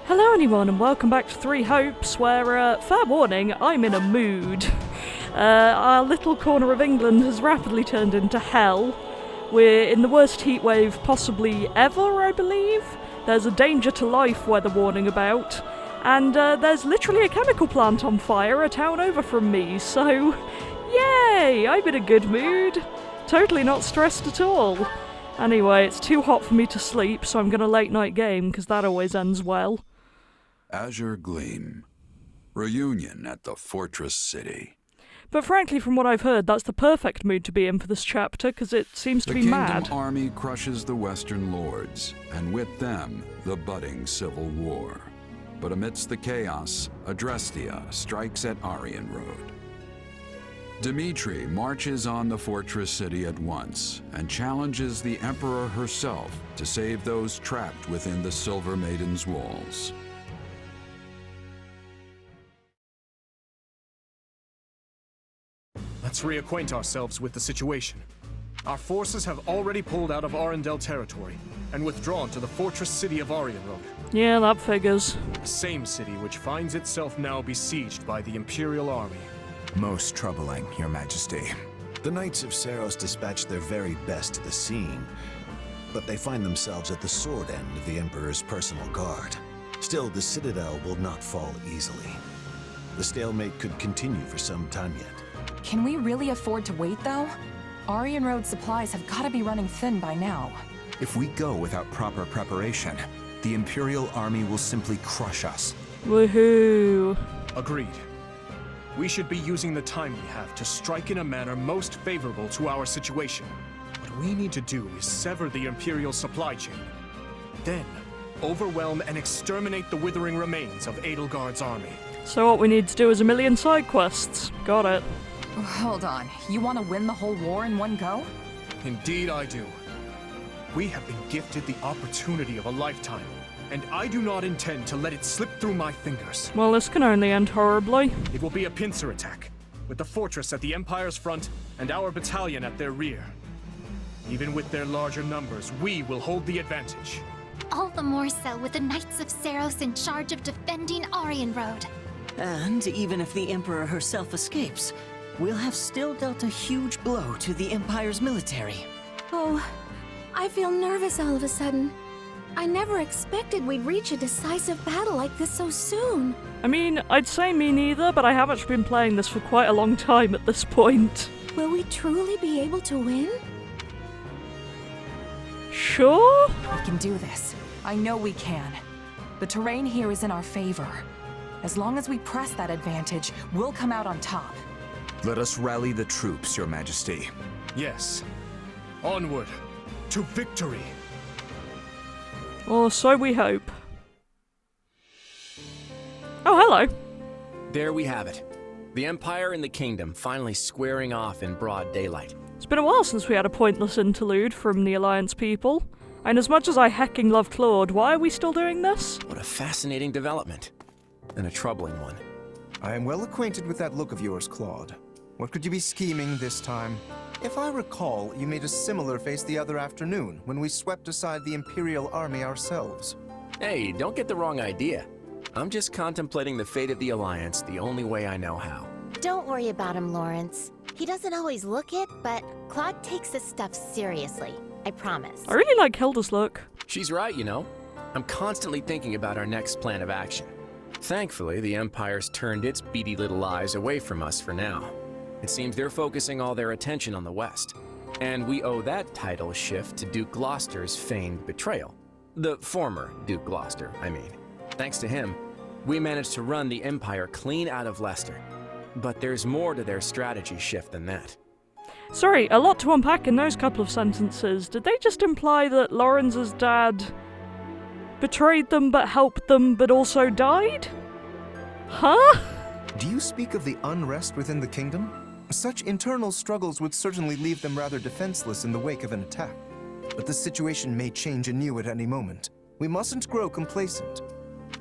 Hello anyone and welcome back to Three Hopes, where, fair warning, I'm in a mood. Our little corner of England has rapidly turned into hell. We're in the worst heatwave possibly ever, I believe. There's a danger to life weather warning about. And there's literally a chemical plant on fire a town over from me, so yay! I'm in a good mood. Totally not stressed at all. Anyway, it's too hot for me to sleep, so I'm gonna late night game, because that always ends well. Azure Gleam. Reunion at the Fortress City. But frankly, from what I've heard, that's the perfect mood to be in for this chapter, because it seems to be mad. The Kingdom army crushes the Western Lords, and with them, the budding civil war. But amidst the chaos, Adrestia strikes at Aryan Road. Dimitri marches on the Fortress City at once, and challenges the Emperor herself to save those trapped within the Silver Maiden's walls. Let's reacquaint ourselves with the situation. Our forces have already pulled out of Arundel territory and withdrawn to the fortress city of Aryan Road. Yeah, that figures. The same city which finds itself now besieged by the Imperial army. Most troubling, Your Majesty. The Knights of Seiros dispatched their very best to the scene, but they find themselves at the sword end of the Emperor's personal guard. Still, the Citadel will not fall easily. The stalemate could continue for some time yet. Can we really afford to wait, though? Aryan Road supplies have got to be running thin by now. If we go without proper preparation, the Imperial army will simply crush us. Woohoo. Agreed. We should be using the time we have to strike in a manner most favorable to our situation. What we need to do is sever the Imperial supply chain. Then, overwhelm and exterminate the withering remains of Edelgard's army. So what we need to do is a million side quests. Got it. Hold on, you want to win the whole war in one go? Indeed I do. We have been gifted the opportunity of a lifetime, and I do not intend to let it slip through my fingers. Well, this can only end horribly. It will be a pincer attack, with the fortress at the Empire's front and our battalion at their rear. Even with their larger numbers, we will hold the advantage. All the more so with the Knights of Seiros in charge of defending Aryan Road. And even if the Emperor herself escapes, we'll have still dealt a huge blow to the Empire's military. Oh, I feel nervous all of a sudden. I never expected we'd reach a decisive battle like this so soon. I mean, I'd say me neither, but I have actually been playing this for quite a long time at this point. Will we truly be able to win? Sure? We can do this. I know we can. The terrain here is in our favor. As long as we press that advantage, we'll come out on top. Let us rally the troops, Your Majesty. Yes. Onward. To victory. Or so we hope. Oh, hello. There we have it. The Empire and the Kingdom finally squaring off in broad daylight. It's been a while since we had a pointless interlude from the Alliance people. And as much as I hecking love Claude, why are we still doing this? What a fascinating development. And a troubling one. I am well acquainted with that look of yours, Claude. What could you be scheming this time? If I recall, you made a similar face the other afternoon when we swept aside the Imperial army ourselves. Hey, don't get the wrong idea. I'm just contemplating the fate of the Alliance the only way I know how. Don't worry about him, Lawrence. He doesn't always look it, but Claude takes this stuff seriously. I promise. I really like Hilda's look. She's right, you know. I'm constantly thinking about our next plan of action. Thankfully, the Empire's turned its beady little eyes away from us for now. It seems they're focusing all their attention on the West. And we owe that title shift to Duke Gloucester's feigned betrayal. The former Duke Gloucester, I mean. Thanks to him, we managed to run the Empire clean out of Leicester. But there's more to their strategy shift than that. Sorry, a lot to unpack in those couple of sentences. Did they just imply that Lawrence's dad betrayed them but helped them but also died? Huh? Do you speak of the unrest within the kingdom? Such internal struggles would certainly leave them rather defenseless in the wake of an attack. But the situation may change anew at any moment. We mustn't grow complacent.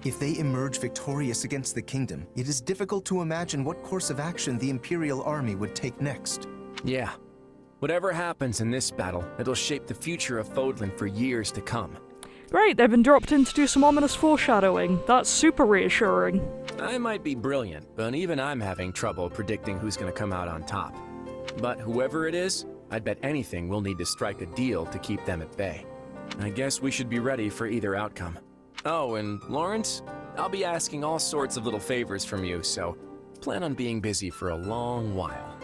If they emerge victorious against the kingdom, it is difficult to imagine what course of action the Imperial army would take next. Yeah. Whatever happens in this battle, it'll shape the future of Fodlan for years to come. Great, they've been dropped in to do some ominous foreshadowing. That's super reassuring. I might be brilliant, but even I'm having trouble predicting who's gonna come out on top. But whoever it is, I'd bet anything we'll need to strike a deal to keep them at bay. I guess we should be ready for either outcome. Oh, and Lawrence, I'll be asking all sorts of little favors from you, so plan on being busy for a long while.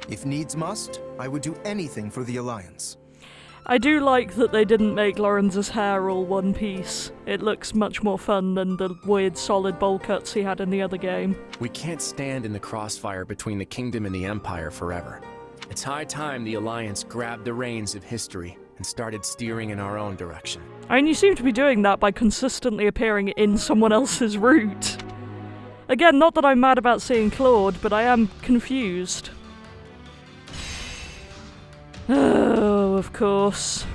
If needs must, I would do anything for the Alliance. I do like that they didn't make Lawrence's hair all one piece. It looks much more fun than the weird solid bowl cuts he had in the other game. We can't stand in the crossfire between the Kingdom and the Empire forever. It's high time the Alliance grabbed the reins of history and started steering in our own direction. I mean, you seem to be doing that by consistently appearing in someone else's route. Again, not that I'm mad about seeing Claude, but I am confused. Oh, of course.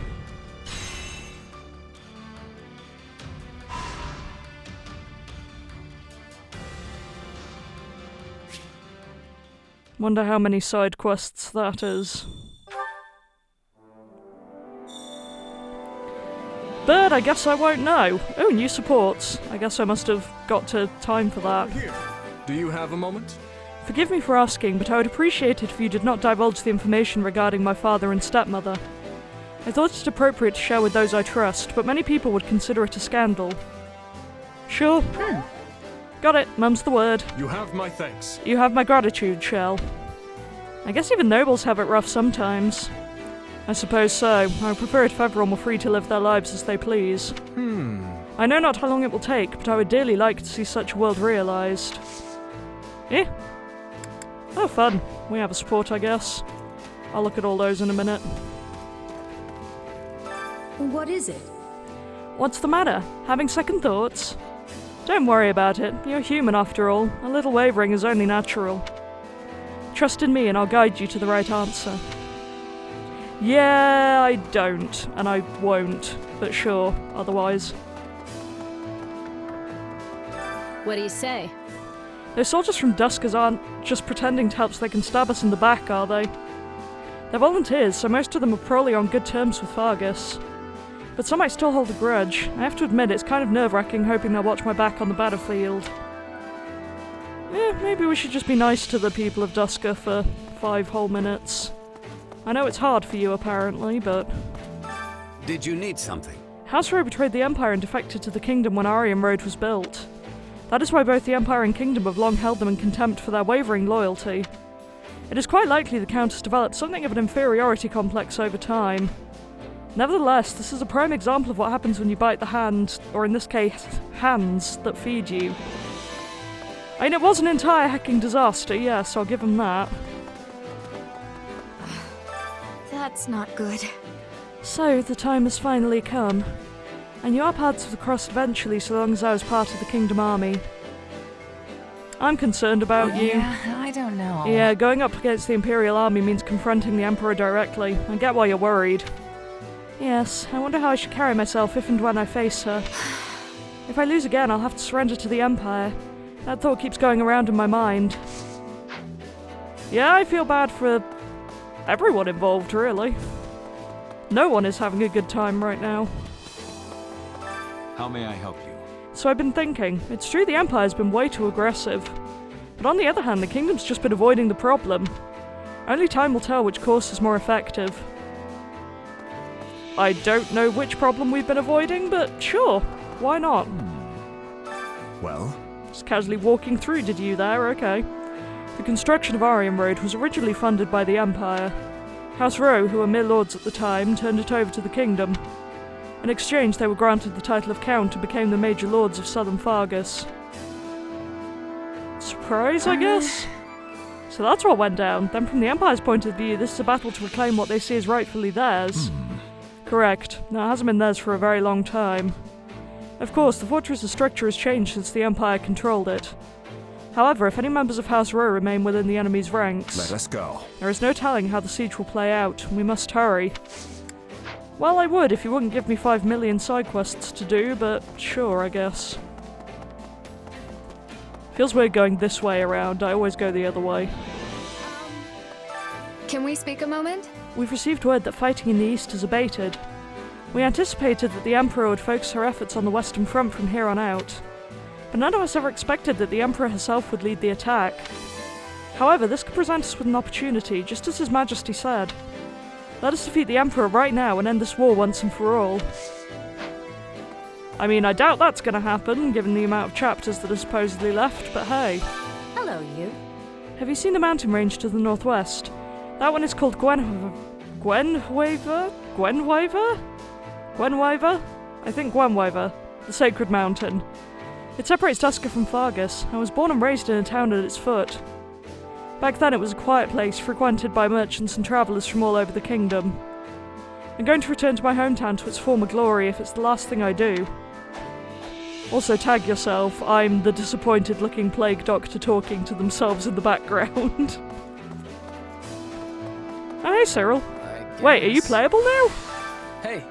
Wonder how many side quests that is. But I guess I won't know. Oh, new supports. I guess I must have got to time for that. Here. Do you have a moment? Forgive me for asking, but I would appreciate it if you did not divulge the information regarding my father and stepmother. I thought it appropriate to share with those I trust, but many people would consider it a scandal. Sure. Got it. Mum's the word. You have my thanks. You have my gratitude, Shell. I guess even nobles have it rough sometimes. I suppose so. I would prefer it if everyone were free to live their lives as they please. I know not how long it will take, but I would dearly like to see such a world realised. Eh? Oh, fun. We have a support, I guess. I'll look at all those in a minute. What is it? What's the matter? Having second thoughts? Don't worry about it. You're human after all. A little wavering is only natural. Trust in me and I'll guide you to the right answer. Yeah, I don't. And I won't. But sure, otherwise. What do you say? Those soldiers from Duskers aren't just pretending to help so they can stab us in the back, are they? They're volunteers, so most of them are probably on good terms with Fargus. But some might still hold a grudge. I have to admit, it's kind of nerve-wracking hoping they'll watch my back on the battlefield. Maybe we should just be nice to the people of Dusker for 5 whole minutes. I know it's hard for you, apparently, but... Did you need something? House Row betrayed the Empire and defected to the Kingdom when Aryan Road was built. That is why both the Empire and Kingdom have long held them in contempt for their wavering loyalty. It is quite likely the Count has developed something of an inferiority complex over time. Nevertheless, this is a prime example of what happens when you bite the hand, or in this case, hands, that feed you. I mean, it was an entire hecking disaster, yes, I'll give him that. That's not good. So, the time has finally come. I knew our paths would cross eventually so long as I was part of the Kingdom Army. I'm concerned about you. Yeah, I don't know. Yeah, going up against the Imperial Army means confronting the Emperor directly. I get why you're worried. Yes, I wonder how I should carry myself if and when I face her. If I lose again, I'll have to surrender to the Empire. That thought keeps going around in my mind. Yeah, I feel bad for everyone involved, really. No one is having a good time right now. How may I help you? So I've been thinking, it's true the Empire's been way too aggressive. But on the other hand, the Kingdom's just been avoiding the problem. Only time will tell which course is more effective. I don't know which problem we've been avoiding, but sure, why not? Well? Just casually walking through, did you there? Okay. The construction of Aryan Road was originally funded by the Empire. House Row, who were mere lords at the time, turned it over to the Kingdom. In exchange, they were granted the title of Count and became the major lords of southern Fargus. Surprise, I guess? So that's what went down. Then from the Empire's point of view, this is a battle to reclaim what they see as rightfully theirs. Correct. Now, it hasn't been theirs for a very long time. Of course, the fortress's structure has changed since the Empire controlled it. However, if any members of House Row remain within the enemy's ranks... Let us go. There is no telling how the siege will play out, and we must hurry. Well, I would if you wouldn't give me 5 million side quests to do, but sure, I guess. Feels weird going this way around. I always go the other way. Can we speak a moment? We've received word that fighting in the east has abated. We anticipated that the Emperor would focus her efforts on the Western Front from here on out, but none of us ever expected that the Emperor herself would lead the attack. However, this could present us with an opportunity, just as His Majesty said. Let us defeat the Emperor right now and end this war once and for all. I mean, I doubt that's gonna happen, given the amount of chapters that are supposedly left, but hey. Hello, you. Have you seen the mountain range to the northwest? That one is called Gwenwaver? I think Gwenwaver, the Sacred Mountain. It separates Tusker from Fargus. I was born and raised in a town at its foot. Back then it was a quiet place, frequented by merchants and travellers from all over the kingdom. I'm going to return to my hometown to its former glory if it's the last thing I do. Also tag yourself, I'm the disappointed-looking plague doctor talking to themselves in the background. Oh, hey, Cyril. Wait, are you playable now? Hey.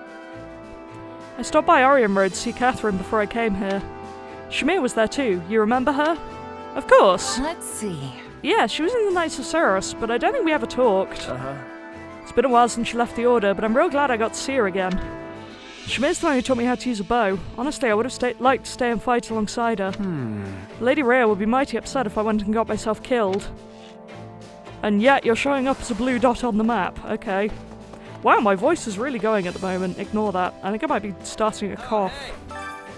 I stopped by Orion Road to see Catherine before I came here. Shamir was there too, you remember her? Of course. Let's see. Yeah, she was in the Knights of Ceros, but I don't think we ever talked. It's been a while since she left the Order, but I'm real glad I got to see her again. Shamir's the one who taught me how to use a bow. Honestly, I would have liked to stay and fight alongside her. Lady Rhea would be mighty upset if I went and got myself killed. And yet, you're showing up as a blue dot on the map. Okay. Wow, my voice is really going at the moment. Ignore that. I think I might be starting a cough. Hey.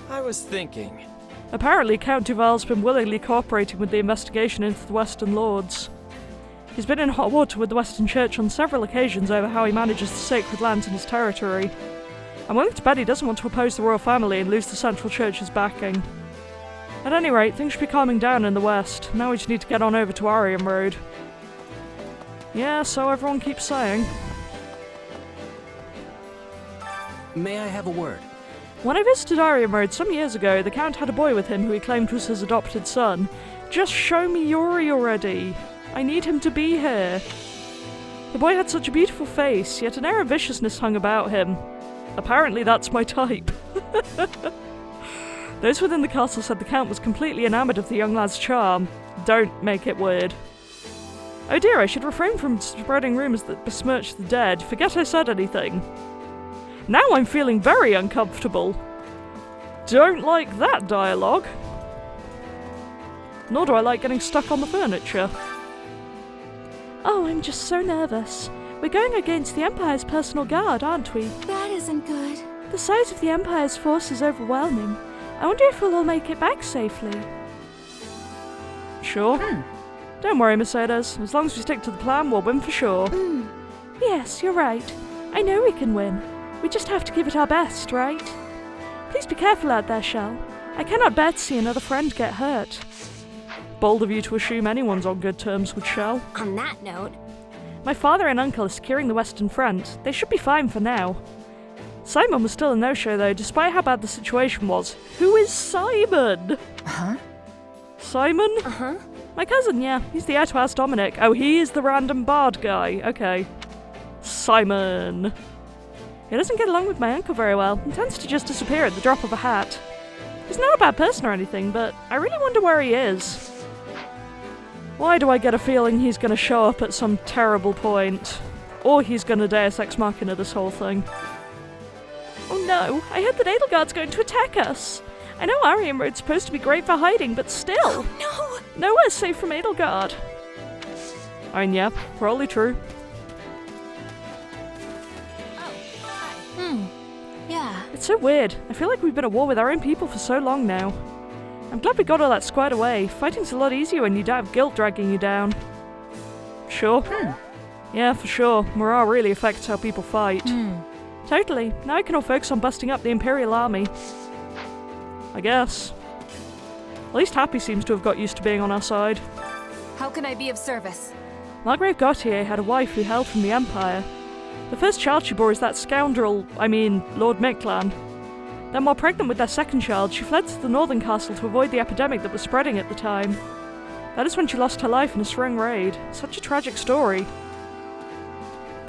I was thinking. Apparently, Count Duval's been willingly cooperating with the investigation into the Western Lords. He's been in hot water with the Western Church on several occasions over how he manages the sacred lands in his territory. I'm willing to bet he doesn't want to oppose the royal family and lose the Central Church's backing. At any rate, things should be calming down in the west. Now we just need to get on over to Ariam Road. Yeah, so everyone keeps saying. May I have a word? When I visited Ariam Road some years ago, the Count had a boy with him who he claimed was his adopted son. Just show me Yuri already. I need him to be here. The boy had such a beautiful face, yet an air of viciousness hung about him. Apparently that's my type. Those within the castle said the Count was completely enamoured of the young lad's charm. Don't make it weird. Oh dear, I should refrain from spreading rumours that besmirch the dead. Forget I said anything. Now I'm feeling very uncomfortable. Don't like that dialogue. Nor do I like getting stuck on the furniture. Oh, I'm just so nervous. We're going against the Empire's personal guard, aren't we? That isn't good. The size of the Empire's force is overwhelming. I wonder if we'll all make it back safely. Sure. Don't worry, Mercedes. As long as we stick to the plan, we'll win for sure. Yes, you're right. I know we can win. We just have to give it our best, right? Please be careful out there, Shell. I cannot bear to see another friend get hurt. Bold of you to assume anyone's on good terms with Shell. On that note, my father and uncle are securing the Western Front. They should be fine for now. Simon was still a no-show though, despite how bad the situation was. Who is Simon? Simon? My cousin, yeah. He's the heir to House Dominic. Oh, he is the random bard guy. Okay. Simon. He doesn't get along with my uncle very well and tends to just disappear at the drop of a hat. He's not a bad person or anything, but I really wonder where he is. Why do I get a feeling he's going to show up at some terrible point? Or he's going to Deus Ex Machina this whole thing. Oh no, I heard that Edelgard's going to attack us. I know Ariam Road's supposed to be great for hiding, but still. Oh no! Nowhere's safe from Edelgard. I mean, yeah, probably true. Yeah. It's so weird. I feel like we've been at war with our own people for so long now. I'm glad we got all that squared away. Fighting's a lot easier when you don't have guilt dragging you down. Sure. Yeah, for sure. Morale really affects how people fight. Totally. Now I can all focus on busting up the Imperial Army. I guess. At least Happy seems to have got used to being on our side. How can I be of service? Margrave Gautier had a wife who hailed from the Empire. The first child she bore is that scoundrel, Lord Mictlan. Then while pregnant with their second child, she fled to the northern castle to avoid the epidemic that was spreading at the time. That is when she lost her life in a Sreng raid. Such a tragic story.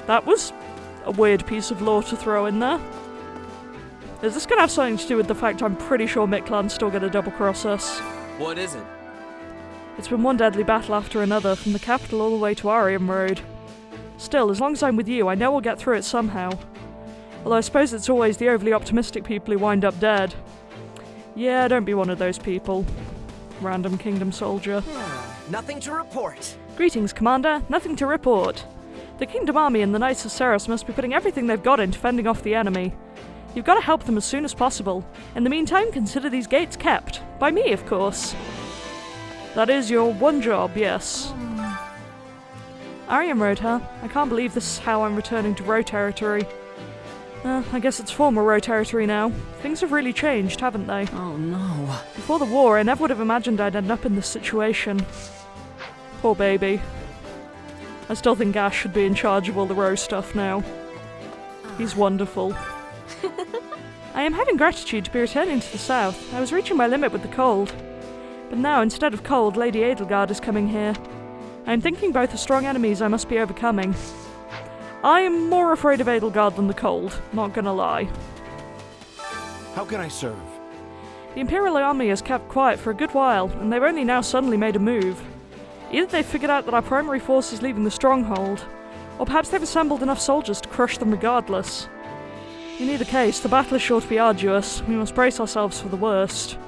That was a weird piece of lore to throw in there. Is this going to have something to do with the fact I'm pretty sure Mictlan's still going to double-cross us? What is it? It's been one deadly battle after another, from the capital all the way to Ariam Road. Still, as long as I'm with you, I know we'll get through it somehow. Although I suppose it's always the overly optimistic people who wind up dead. Yeah, don't be one of those people. Random kingdom soldier. Nothing to report. Greetings, Commander. Nothing to report. The Kingdom Army and the Knights of Ceres must be putting everything they've got into fending off the enemy. You've got to help them as soon as possible. In the meantime, consider these gates kept. By me, of course. That is your one job, yes. Aryan Road, huh? I can't believe this is how I'm returning to Row territory. I guess it's former Row territory now. Things have really changed, haven't they? Oh no. Before the war, I never would have imagined I'd end up in this situation. Poor baby. I still think Ash should be in charge of all the Row stuff now. He's wonderful. I am having gratitude to be returning to the south. I was reaching my limit with the cold. But now, instead of cold, Lady Edelgard is coming here. I am thinking both are strong enemies I must be overcoming. I am more afraid of Edelgard than the cold, not gonna lie. How can I serve? The Imperial Army has kept quiet for a good while, and they've only now suddenly made a move. Either they've figured out that our primary force is leaving the stronghold, or perhaps they've assembled enough soldiers to crush them regardless. In either case, the battle is sure to be arduous. We must brace ourselves for the worst.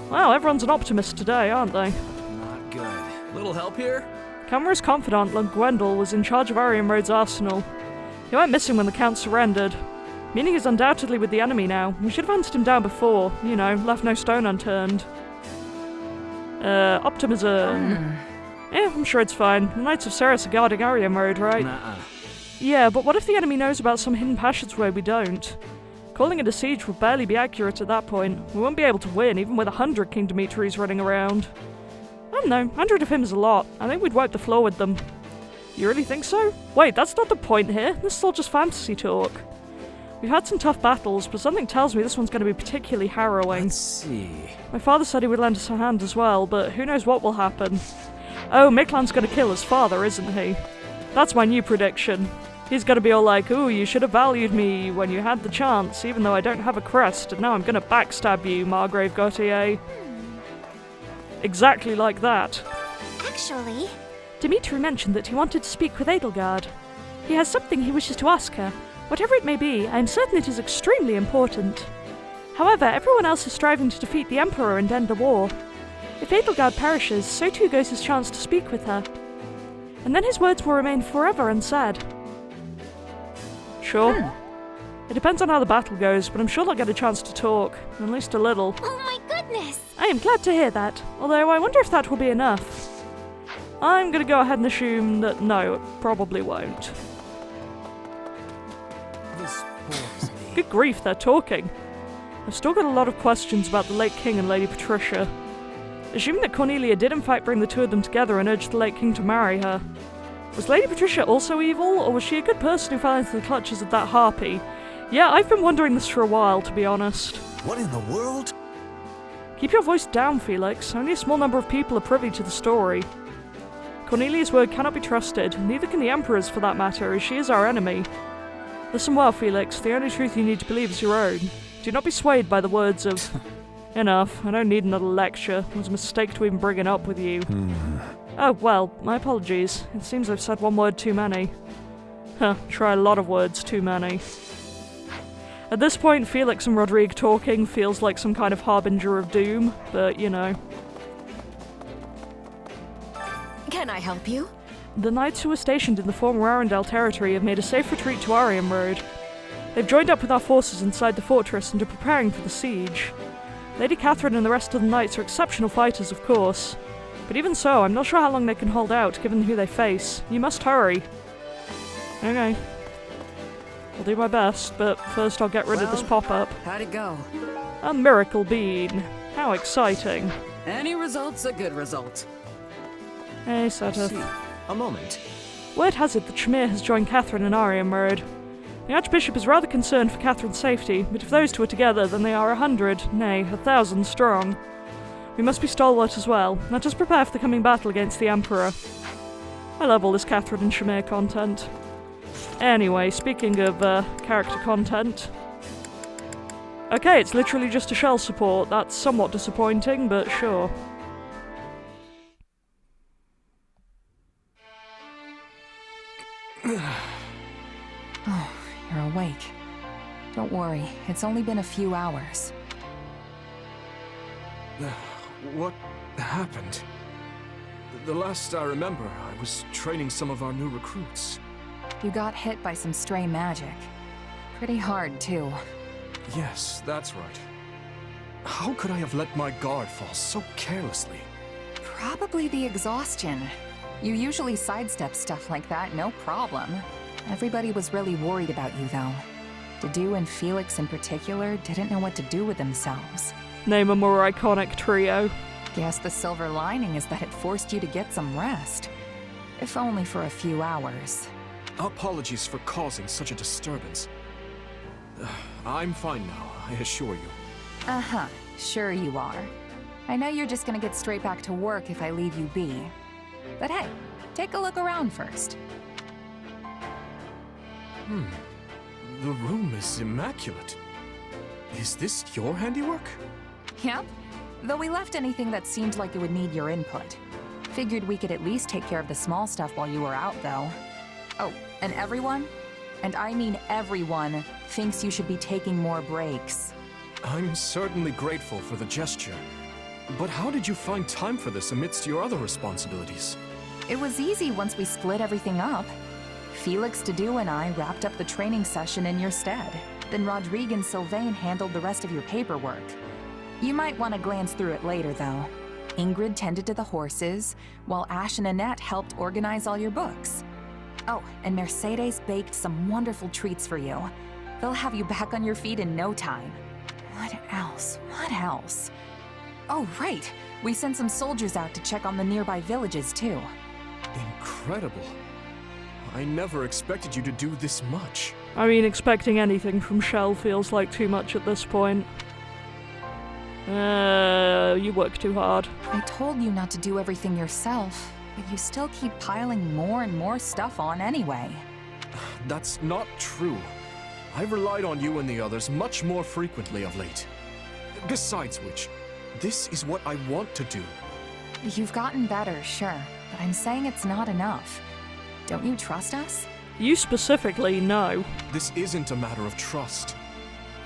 Wow, everyone's an optimist today, aren't they? Not good. Little help here? Camera's confidant, Gwendol, was in charge of Aryan Road's arsenal. He went missing when the Count surrendered. Meaning he's undoubtedly with the enemy now. We should have hunted him down before. You know, left no stone unturned. Optimism. Yeah, I'm sure it's fine. The Knights of Ceres are guarding Aryan Road, right? Nuh-uh. Yeah, but what if the enemy knows about some hidden passageway we don't? Calling it a siege would barely be accurate at that point. We won't be able to win, even with 100 King Dimitri's running around. I don't know, 100 of him is a lot. I think we'd wipe the floor with them. You really think so? Wait, that's not the point here. This is all just fantasy talk. We've had some tough battles, but something tells me this one's going to be particularly harrowing. Let's see. My father said he would lend us a hand as well, but who knows what will happen. Oh, Miklan's going to kill his father, isn't he? That's my new prediction. He's going to be all like, ooh, you should have valued me when you had the chance, even though I don't have a crest, and now I'm going to backstab you, Margrave Gautier. Exactly like that. Actually, Dimitri mentioned that he wanted to speak with Edelgard. He has something he wishes to ask her. Whatever it may be, I am certain it is extremely important. However, everyone else is striving to defeat the Emperor and end the war. If Edelgard perishes, so too goes his chance to speak with her. And then his words will remain forever unsaid. Sure. It depends on how the battle goes, but I'm sure they'll get a chance to talk. At least a little. Oh my goodness! I am glad to hear that, although I wonder if that will be enough. I'm gonna go ahead and assume that no, it probably won't. This bores me. Good grief, they're talking. I've still got a lot of questions about the late king and Lady Patricia. Assuming that Cornelia did in fact bring the two of them together and urge the late king to marry her. Was Lady Patricia also evil, or was she a good person who fell into the clutches of that harpy? Yeah, I've been wondering this for a while, to be honest. What in the world? Keep your voice down, Felix. Only a small number of people are privy to the story. Cornelia's word cannot be trusted, neither can the Emperor's for that matter, as she is our enemy. Listen well, Felix, the only truth you need to believe is your own. Do not be swayed by the words of... Enough, I don't need another lecture. It was a mistake to even bring it up with you. Oh, well, my apologies. It seems I've said one word too many. Try a lot of words too many. At this point, Felix and Rodrigue talking feels like some kind of harbinger of doom, but you know. Can I help you? The knights who were stationed in the former Arundel territory have made a safe retreat to Aryan Road. They've joined up with our forces inside the fortress and are preparing for the siege. Lady Catherine and the rest of the knights are exceptional fighters, of course. But even so, I'm not sure how long they can hold out, given who they face. You must hurry. Okay. I'll do my best, but first I'll get rid of this pop-up. How'd it go? A miracle bean. How exciting. Any result's a good result. Hey, Seteth. A moment. Word has it that Shamir has joined Catherine in Aryan Road. The Archbishop is rather concerned for Catherine's safety, but if those two are together, then they are 100, nay, 1,000 strong. We must be stalwart as well. Let us prepare for the coming battle against the Emperor. I love all this Catherine and Shamir content. Anyway, speaking of character content... Okay, it's literally just a shell support. That's somewhat disappointing, but sure. Oh, you're awake. Don't worry, it's only been a few hours. What happened? The last I remember, I was training some of our new recruits. You got hit by some stray magic. Pretty hard, too. Yes, that's right. How could I have let my guard fall so carelessly? Probably the exhaustion. You usually sidestep stuff like that, no problem. Everybody was really worried about you, though. Dedu and Felix in particular didn't know what to do with themselves. Name a more iconic trio. Guess the silver lining is that it forced you to get some rest. If only for a few hours. Apologies for causing such a disturbance. I'm fine now, I assure you. Uh-huh, sure you are. I know you're just gonna get straight back to work if I leave you be. But hey, take a look around first. The room is immaculate. Is this your handiwork? Yep. Though we left anything that seemed like it would need your input. Figured we could at least take care of the small stuff while you were out, though. Oh, and everyone, and I mean everyone, thinks you should be taking more breaks. I'm certainly grateful for the gesture. But how did you find time for this amidst your other responsibilities? It was easy once we split everything up. Felix, Dedu, and I wrapped up the training session in your stead. Then Rodrigue and Sylvain handled the rest of your paperwork. You might want to glance through it later, though. Ingrid tended to the horses, while Ash and Annette helped organize all your books. Oh, and Mercedes baked some wonderful treats for you. They'll have you back on your feet in no time. What else? What else? Oh, right! We sent some soldiers out to check on the nearby villages, too. Incredible. I never expected you to do this much. I mean, expecting anything from Shell feels like too much at this point. You work too hard. I told you not to do everything yourself, but you still keep piling more and more stuff on anyway. That's not true. I've relied on you and the others much more frequently of late. Besides which, this is what I want to do. You've gotten better, sure, but I'm saying it's not enough. Don't you trust us? You specifically, no. This isn't a matter of trust.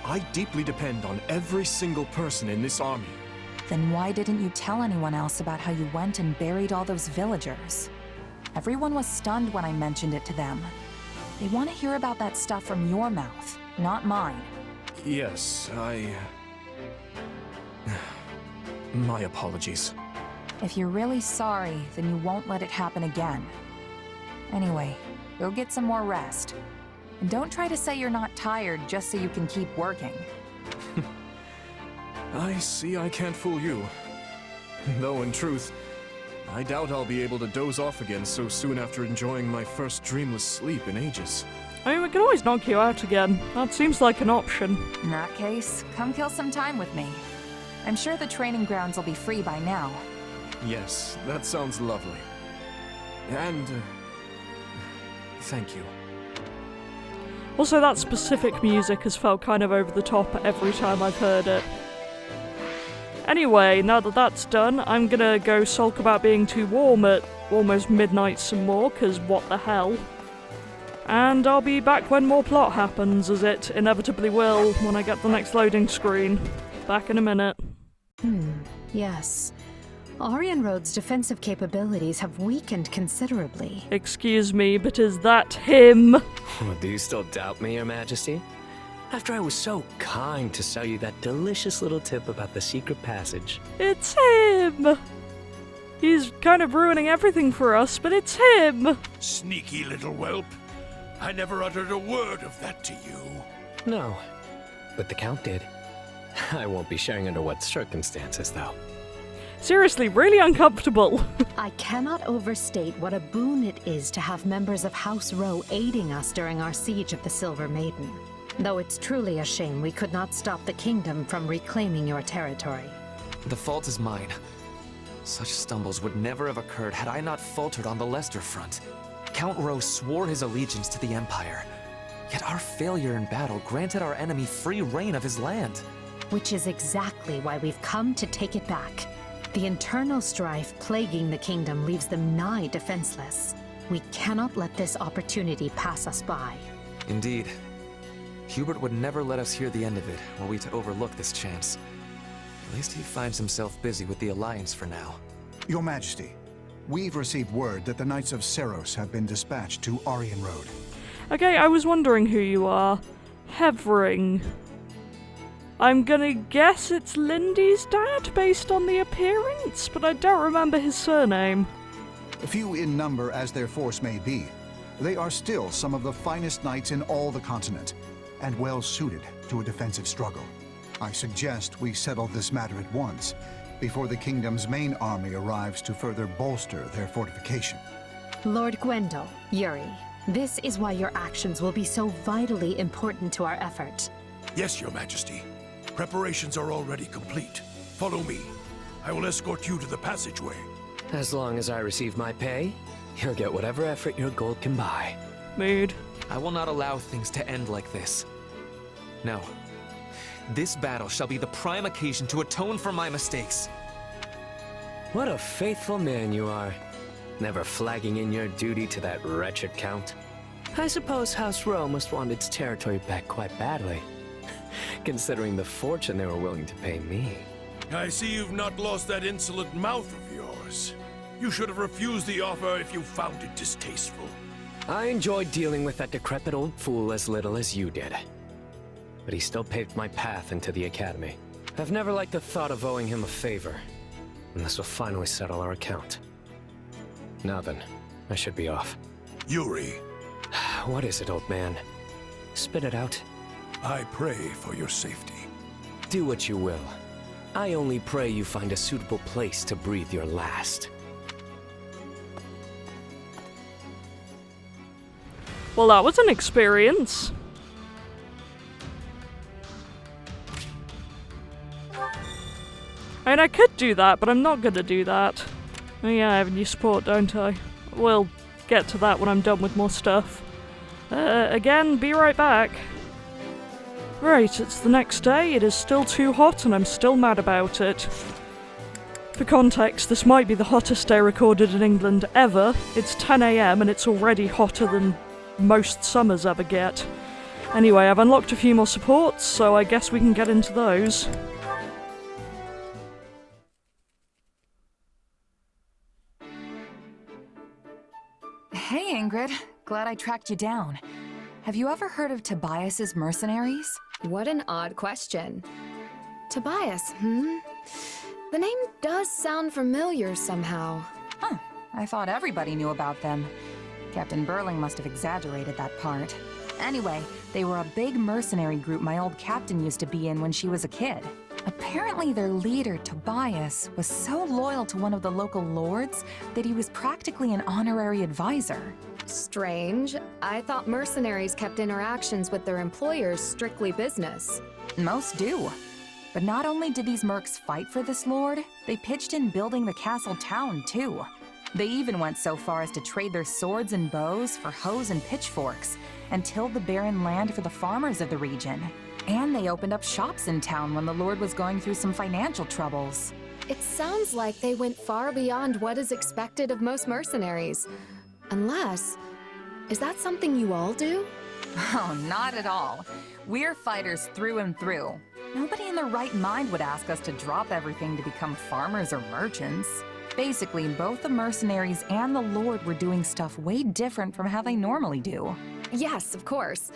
I deeply depend on every single person in this army. Then why didn't you tell anyone else about how you went and buried all those villagers? Everyone was stunned when I mentioned it to them. They want to hear about that stuff from your mouth, not mine. Yes, My apologies. If you're really sorry, then you won't let it happen again. Anyway, go get some more rest. And don't try to say you're not tired just so you can keep working. I see I can't fool you. Though in truth, I doubt I'll be able to doze off again so soon after enjoying my first dreamless sleep in ages. I mean, we can always knock you out again. That seems like an option. In that case, come kill some time with me. I'm sure the training grounds will be free by now. Yes, that sounds lovely. And, thank you. Also, that specific music has felt kind of over the top every time I've heard it. Anyway, now that that's done, I'm gonna go sulk about being too warm at almost midnight some more, cause what the hell. And I'll be back when more plot happens, as it inevitably will when I get the next loading screen. Back in a minute. Yes. Aryan Road's defensive capabilities have weakened considerably. Excuse me, but is that him? Do you still doubt me, Your Majesty? After I was so kind to sell you that delicious little tip about the secret passage. It's him! He's kind of ruining everything for us, but it's him! Sneaky little whelp. I never uttered a word of that to you. No, but the Count did. I won't be sharing under what circumstances, though. Seriously, really uncomfortable. I cannot overstate what a boon it is to have members of House Rowe aiding us during our siege of the Silver Maiden. Though it's truly a shame we could not stop the kingdom from reclaiming your territory. The fault is mine. Such stumbles would never have occurred had I not faltered on the Leicester front. Count Rowe swore his allegiance to the Empire, yet our failure in battle granted our enemy free reign of his land. Which is exactly why we've come to take it back. The internal strife plaguing the kingdom leaves them nigh defenseless. We cannot let this opportunity pass us by. Indeed. Hubert would never let us hear the end of it, were we to overlook this chance. At least he finds himself busy with the Alliance for now. Your Majesty, we've received word that the Knights of Seros have been dispatched to Aryan Road. Okay, I was wondering who you are. Hevering. I'm gonna guess it's Lindy's dad based on the appearance, but I don't remember his surname. Few in number as their force may be, they are still some of the finest knights in all the continent, and well suited to a defensive struggle. I suggest we settle this matter at once, before the kingdom's main army arrives to further bolster their fortification. Lord Gwendol, Yuri, this is why your actions will be so vitally important to our effort. Yes, Your Majesty. Preparations are already complete. Follow me. I will escort you to the passageway. As long as I receive my pay, you'll get whatever effort your gold can buy. Mood. I will not allow things to end like this. No. This battle shall be the prime occasion to atone for my mistakes. What a faithful man you are. Never flagging in your duty to that wretched count. I suppose House Rowe must want its territory back quite badly, considering the fortune they were willing to pay me. I see you've not lost that insolent mouth of yours. You should have refused the offer if you found it distasteful. I enjoyed dealing with that decrepit old fool as little as you did. But he still paved my path into the Academy. I've never liked the thought of owing him a favor, and this will finally settle our account. Now then, I should be off. Yuri. What is it, old man? Spit it out. I pray for your safety. Do what you will. I only pray you find a suitable place to breathe your last. Well, that was an experience. I mean, I could do that, but I'm not gonna do that. Oh yeah, I have new support, don't I? We'll get to that when I'm done with more stuff. Again, be right back. Right, it's the next day, it is still too hot and I'm still mad about it. For context, this might be the hottest day recorded in England ever. It's 10 AM and it's already hotter than most summers ever get. Anyway, I've unlocked a few more supports, so I guess we can get into those. Hey Ingrid, glad I tracked you down. Have you ever heard of Tobias's Mercenaries? What an odd question. Tobias, The name does sound familiar somehow. Huh, I thought everybody knew about them. Captain Burling must have exaggerated that part. Anyway, they were a big mercenary group my old captain used to be in when she was a kid. Apparently their leader, Tobias, was so loyal to one of the local lords that he was practically an honorary advisor. Strange. I thought mercenaries kept interactions with their employers strictly business. Most do. But not only did these mercs fight for this lord, they pitched in building the castle town too. They even went so far as to trade their swords and bows for hoes and pitchforks, and tilled the barren land for the farmers of the region. And they opened up shops in town when the lord was going through some financial troubles. It sounds like they went far beyond what is expected of most mercenaries. Unless... is that something you all do? Oh, not at all. We're fighters through and through. Nobody in their right mind would ask us to drop everything to become farmers or merchants. Basically, both the mercenaries and the lord were doing stuff way different from how they normally do. Yes, of course.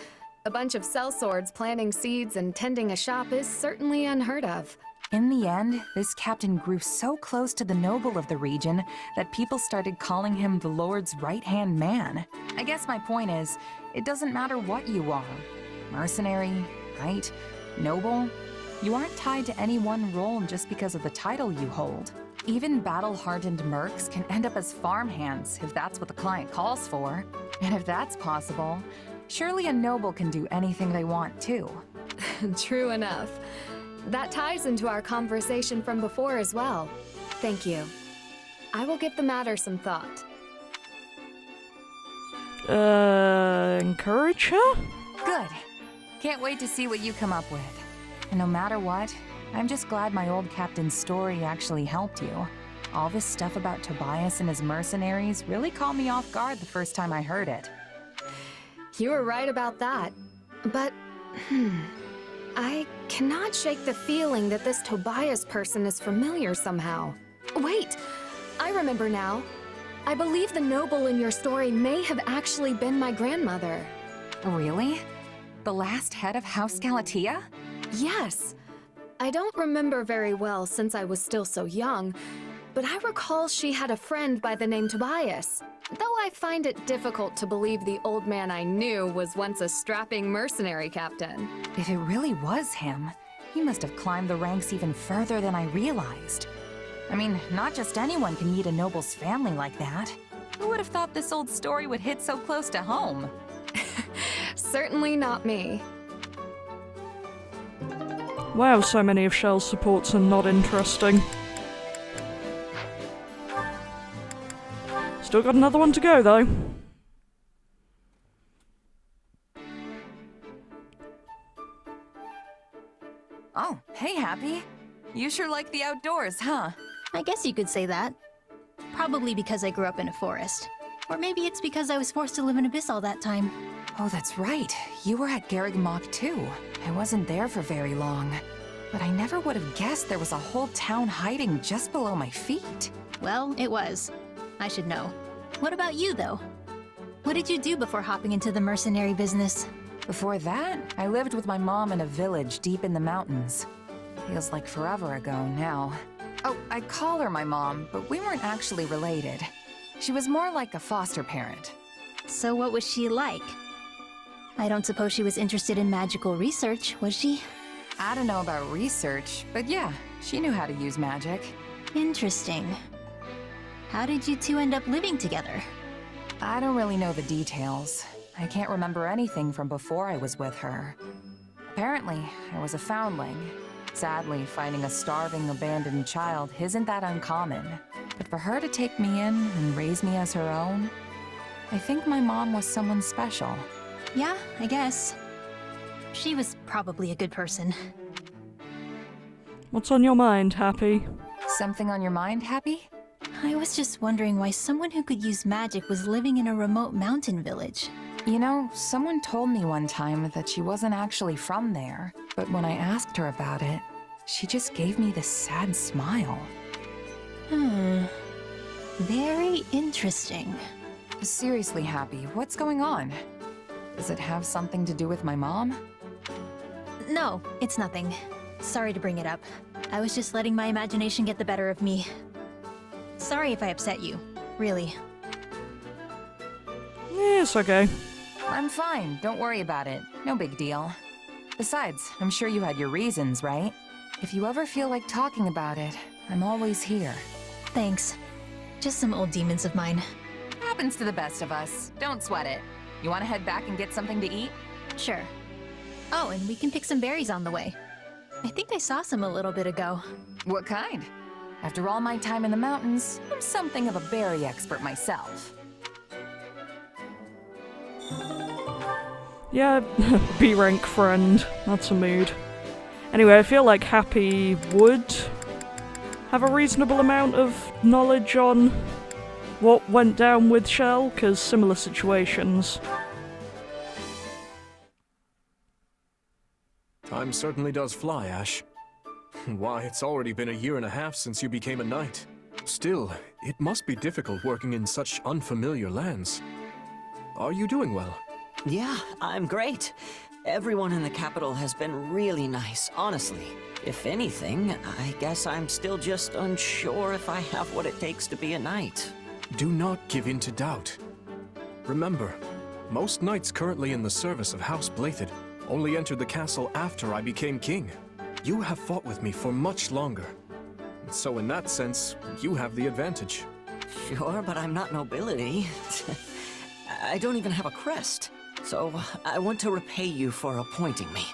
A bunch of sellswords planting seeds and tending a shop is certainly unheard of. In the end, this captain grew so close to the noble of the region that people started calling him the Lord's right-hand man. I guess my point is, it doesn't matter what you are. Mercenary, knight, noble, you aren't tied to any one role just because of the title you hold. Even battle-hardened mercs can end up as farmhands if that's what the client calls for. And if that's possible, surely a noble can do anything they want too. True enough. That ties into our conversation from before as well. Thank you. I will give the matter some thought. Encourage her? Good. Can't wait to see what you come up with. And no matter what, I'm just glad my old captain's story actually helped you. All this stuff about Tobias and his mercenaries really caught me off guard the first time I heard it. You were right about that. But I cannot shake the feeling that this Tobias person is familiar somehow. Wait, I remember now. I believe the noble in your story may have actually been my grandmother. Really? The last head of House Galatea? Yes. I don't remember very well since I was still so young, but I recall she had a friend by the name Tobias. Though I find it difficult to believe the old man I knew was once a strapping mercenary captain. If it really was him, he must have climbed the ranks even further than I realized. I mean, not just anyone can meet a noble's family like that. Who would have thought this old story would hit so close to home? Certainly not me. Wow, so many of Shell's supports are not interesting. Still got another one to go, though. Oh, hey, Happy. You sure like the outdoors, huh? I guess you could say that. Probably because I grew up in a forest. Or maybe it's because I was forced to live in Abyss all that time. Oh, that's right. You were at Garrigmok too. I wasn't there for very long. But I never would have guessed there was a whole town hiding just below my feet. Well, it was. I should know. What about you, though? What did you do before hopping into the mercenary business? Before that, I lived with my mom in a village deep in the mountains. Feels like forever ago now. Oh, I call her my mom, but we weren't actually related. She was more like a foster parent. So what was she like? I don't suppose she was interested in magical research, was she? I don't know about research, but yeah, she knew how to use magic. Interesting. How did you two end up living together? I don't really know the details. I can't remember anything from before I was with her. Apparently, I was a foundling. Sadly, finding a starving, abandoned child isn't that uncommon. But for her to take me in and raise me as her own, I think my mom was someone special. Yeah, I guess. She was probably a good person. What's on your mind, Happy? Something on your mind, Happy? I was just wondering why someone who could use magic was living in a remote mountain village. You know, someone told me one time that she wasn't actually from there, but when I asked her about it, she just gave me this sad smile. Very interesting. Seriously, Happy, what's going on? Does it have something to do with my mom? No, it's nothing. Sorry to bring it up. I was just letting my imagination get the better of me. Sorry if I upset you. Really. It's okay. I'm fine. Don't worry about it. No big deal. Besides, I'm sure you had your reasons, right? If you ever feel like talking about it, I'm always here. Thanks. Just some old demons of mine. Happens to the best of us. Don't sweat it. You want to head back and get something to eat? Sure. Oh, and we can pick some berries on the way. I think I saw some a little bit ago. What kind? After all my time in the mountains, I'm something of a berry expert myself. Yeah, B-rank friend. That's a mood. Anyway, I feel like Happy would have a reasonable amount of knowledge on what went down with Shell, because similar situations. Time certainly does fly, Ash. Why, it's already been 1.5 years since you became a knight. Still, it must be difficult working in such unfamiliar lands. Are you doing well? Yeah, I'm great. Everyone in the capital has been really nice, honestly. If anything, I guess I'm still just unsure if I have what it takes to be a knight. Do not give in to doubt. Remember, most knights currently in the service of House Blaiddyd only entered the castle after I became king. You have fought with me for much longer. So in that sense, you have the advantage. Sure, but I'm not nobility. I don't even have a crest. So I want to repay you for appointing me,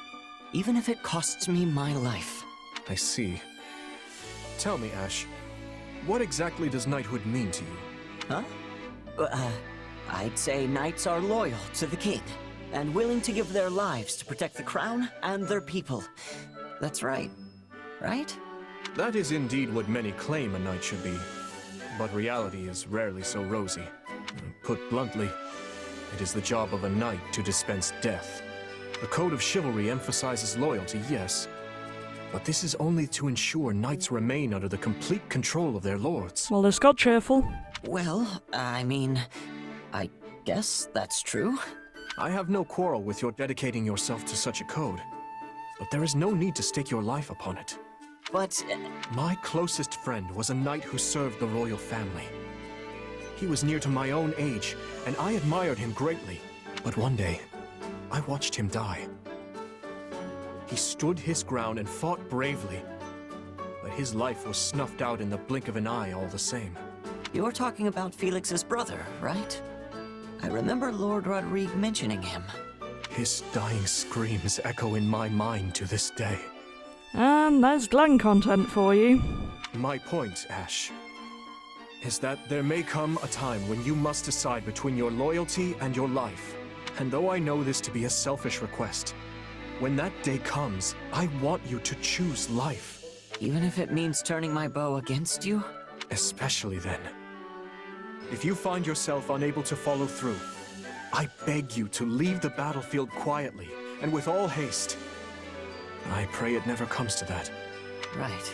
even if it costs me my life. I see. Tell me, Ash, what exactly does knighthood mean to you? Huh? I'd say knights are loyal to the king, and willing to give their lives to protect the crown and their people. That's right. Right? That is indeed what many claim a knight should be. But reality is rarely so rosy. Put bluntly, it is the job of a knight to dispense death. The Code of Chivalry emphasizes loyalty, yes. But this is only to ensure knights remain under the complete control of their lords. Well, let's got cheerful. Well, I mean, I guess that's true. I have no quarrel with your dedicating yourself to such a code, but there is no need to stake your life upon it. But... My closest friend was a knight who served the royal family. He was near to my own age, and I admired him greatly. But one day, I watched him die. He stood his ground and fought bravely, but his life was snuffed out in the blink of an eye all the same. You're talking about Felix's brother, right? I remember Lord Rodrigue mentioning him. His dying screams echo in my mind to this day. And there's Glen content for you. My point, Ash, is that there may come a time when you must decide between your loyalty and your life. And though I know this to be a selfish request, when that day comes, I want you to choose life. Even if it means turning my bow against you? Especially then. If you find yourself unable to follow through, I beg you to leave the battlefield quietly and with all haste. I pray it never comes to that. Right.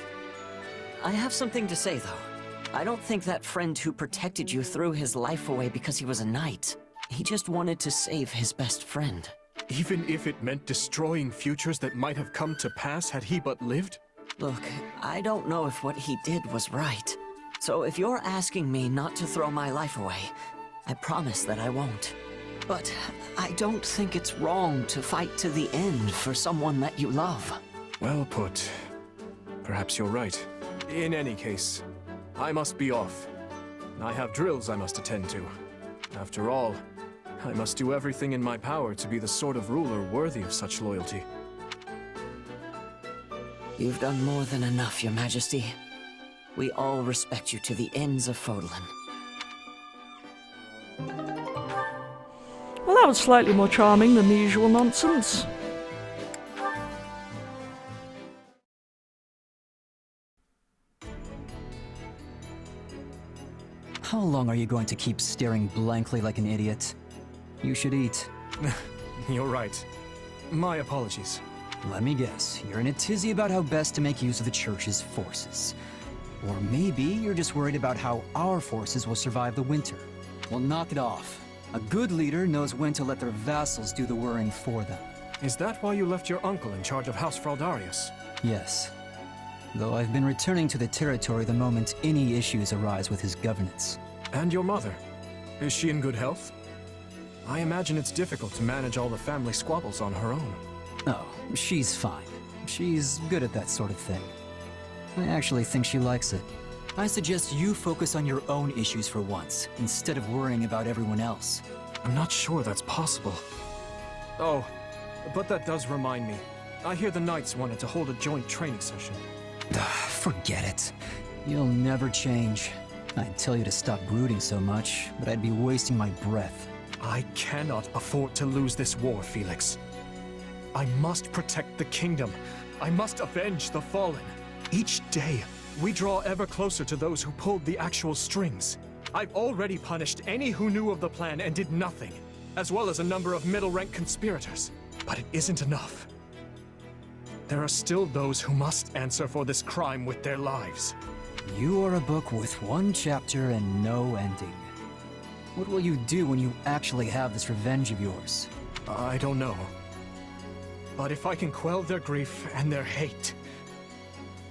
I have something to say, though. I don't think that friend who protected you threw his life away because he was a knight. He just wanted to save his best friend. Even if it meant destroying futures that might have come to pass had he but lived? Look, I don't know if what he did was right. So if you're asking me not to throw my life away, I promise that I won't. But I don't think it's wrong to fight to the end for someone that you love. Well put. Perhaps you're right. In any case, I must be off. I have drills I must attend to. After all, I must do everything in my power to be the sort of ruler worthy of such loyalty. You've done more than enough, Your Majesty. We all respect you to the ends of Fodlan. Well, that was slightly more charming than the usual nonsense. How long are you going to keep staring blankly like an idiot? You should eat. You're right. My apologies. Let me guess, you're in a tizzy about how best to make use of the Church's forces. Or maybe you're just worried about how our forces will survive the winter. Well, knock it off. A good leader knows when to let their vassals do the worrying for them. Is that why you left your uncle in charge of House Fraldarius? Yes. Though I've been returning to the territory the moment any issues arise with his governance. And your mother? Is she in good health? I imagine it's difficult to manage all the family squabbles on her own. Oh, she's fine. She's good at that sort of thing. I actually think she likes it. I suggest you focus on your own issues for once, instead of worrying about everyone else. I'm not sure that's possible. Oh, but that does remind me. I hear the Knights wanted to hold a joint training session. Forget it. You'll never change. I'd tell you to stop brooding so much, but I'd be wasting my breath. I cannot afford to lose this war, Felix. I must protect the kingdom. I must avenge the fallen. Each day, we draw ever closer to those who pulled the actual strings. I've already punished any who knew of the plan and did nothing, as well as a number of middle-rank conspirators. But it isn't enough. There are still those who must answer for this crime with their lives. You are a book with one chapter and no ending. What will you do when you actually have this revenge of yours? I don't know. But if I can quell their grief and their hate,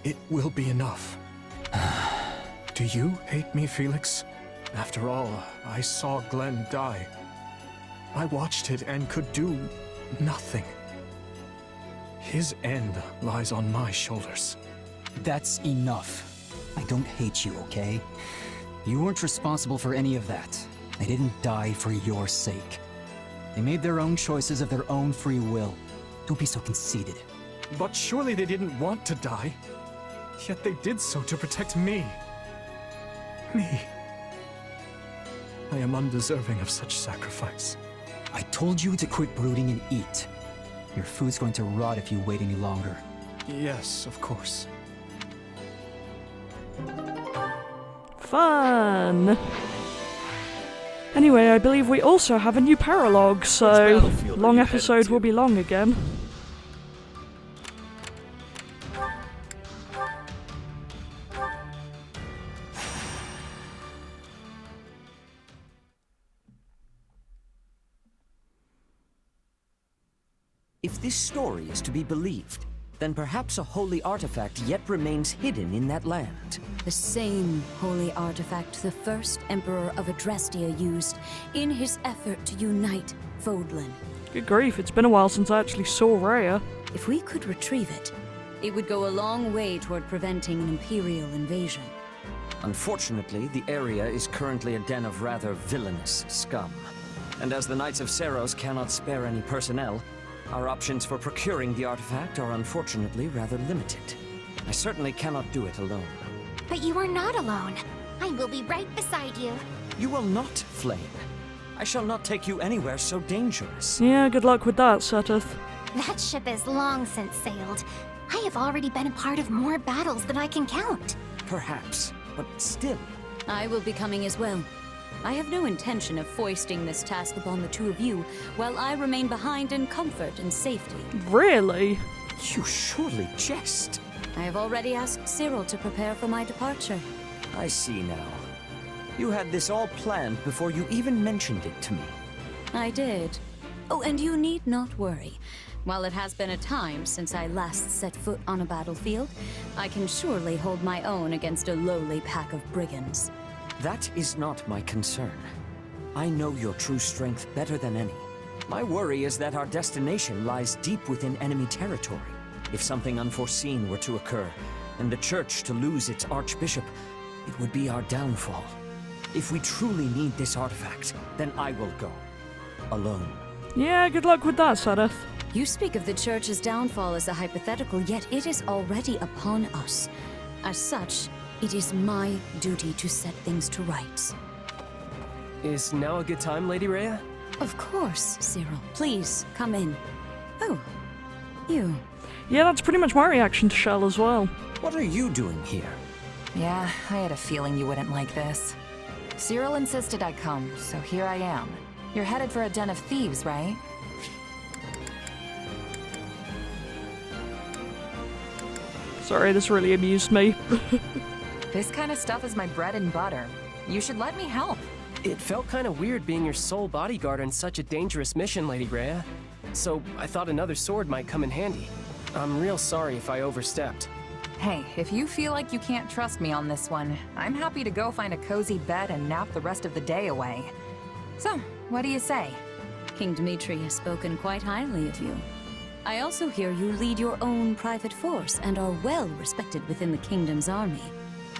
it will be enough. Do you hate me, Felix? After all, I saw Glenn die. I watched it and could do nothing. His end lies on my shoulders. That's enough. I don't hate you, okay? You weren't responsible for any of that. They didn't die for your sake. They made their own choices of their own free will. Don't be so conceited. But surely they didn't want to die. Yet they did so to protect me. Me. I am undeserving of such sacrifice. I told you to quit brooding and eat. Your food's going to rot if you wait any longer. Yes, of course. Fun! Anyway, I believe we also have a new paralogue, so battlefield are long you episode headed to? will be long again. If this story is to be believed, then perhaps a holy artifact yet remains hidden in that land. The same holy artifact the first Emperor of Adrestia used in his effort to unite Fodlan. Good grief, it's been a while since I actually saw Rhea. If we could retrieve it, it would go a long way toward preventing an Imperial invasion. Unfortunately, the area is currently a den of rather villainous scum. And as the Knights of Seiros cannot spare any personnel, our options for procuring the artifact are unfortunately rather limited. I certainly cannot do it alone. But you are not alone. I will be right beside you. You will not, Flame. I shall not take you anywhere so dangerous. Yeah, good luck with that, Seteth. That ship has long since sailed. I have already been a part of more battles than I can count. Perhaps, but still. I will be coming as well. I have no intention of foisting this task upon the two of you, while I remain behind in comfort and safety. Really? You surely jest. I have already asked Cyril to prepare for my departure. I see now. You had this all planned before you even mentioned it to me. I did. Oh, and you need not worry. While it has been a time since I last set foot on a battlefield, I can surely hold my own against a lowly pack of brigands. That is not my concern. I know your true strength better than any. My worry is that our destination lies deep within enemy territory. If something unforeseen were to occur, and the Church to lose its Archbishop, it would be our downfall. If we truly need this artifact, then I will go. Alone. Yeah, good luck with that, Seteth. You speak of the Church's downfall as a hypothetical, yet it is already upon us. As such, it is my duty to set things to rights. Is now a good time, Lady Rhea? Of course, Cyril. Please, come in. Oh, you. Yeah, that's pretty much my reaction to Shell as well. What are you doing here? Yeah, I had a feeling you wouldn't like this. Cyril insisted I come, so here I am. You're headed for a den of thieves, right? Sorry, this really amused me. This kind of stuff is my bread and butter. You should let me help. It felt kind of weird being your sole bodyguard on such a dangerous mission, Lady Rhea. So I thought another sword might come in handy. I'm real sorry if I overstepped. Hey, if you feel like you can't trust me on this one, I'm happy to go find a cozy bed and nap the rest of the day away. So, what do you say? King Dmitri has spoken quite highly of you. I also hear you lead your own private force and are well respected within the kingdom's army.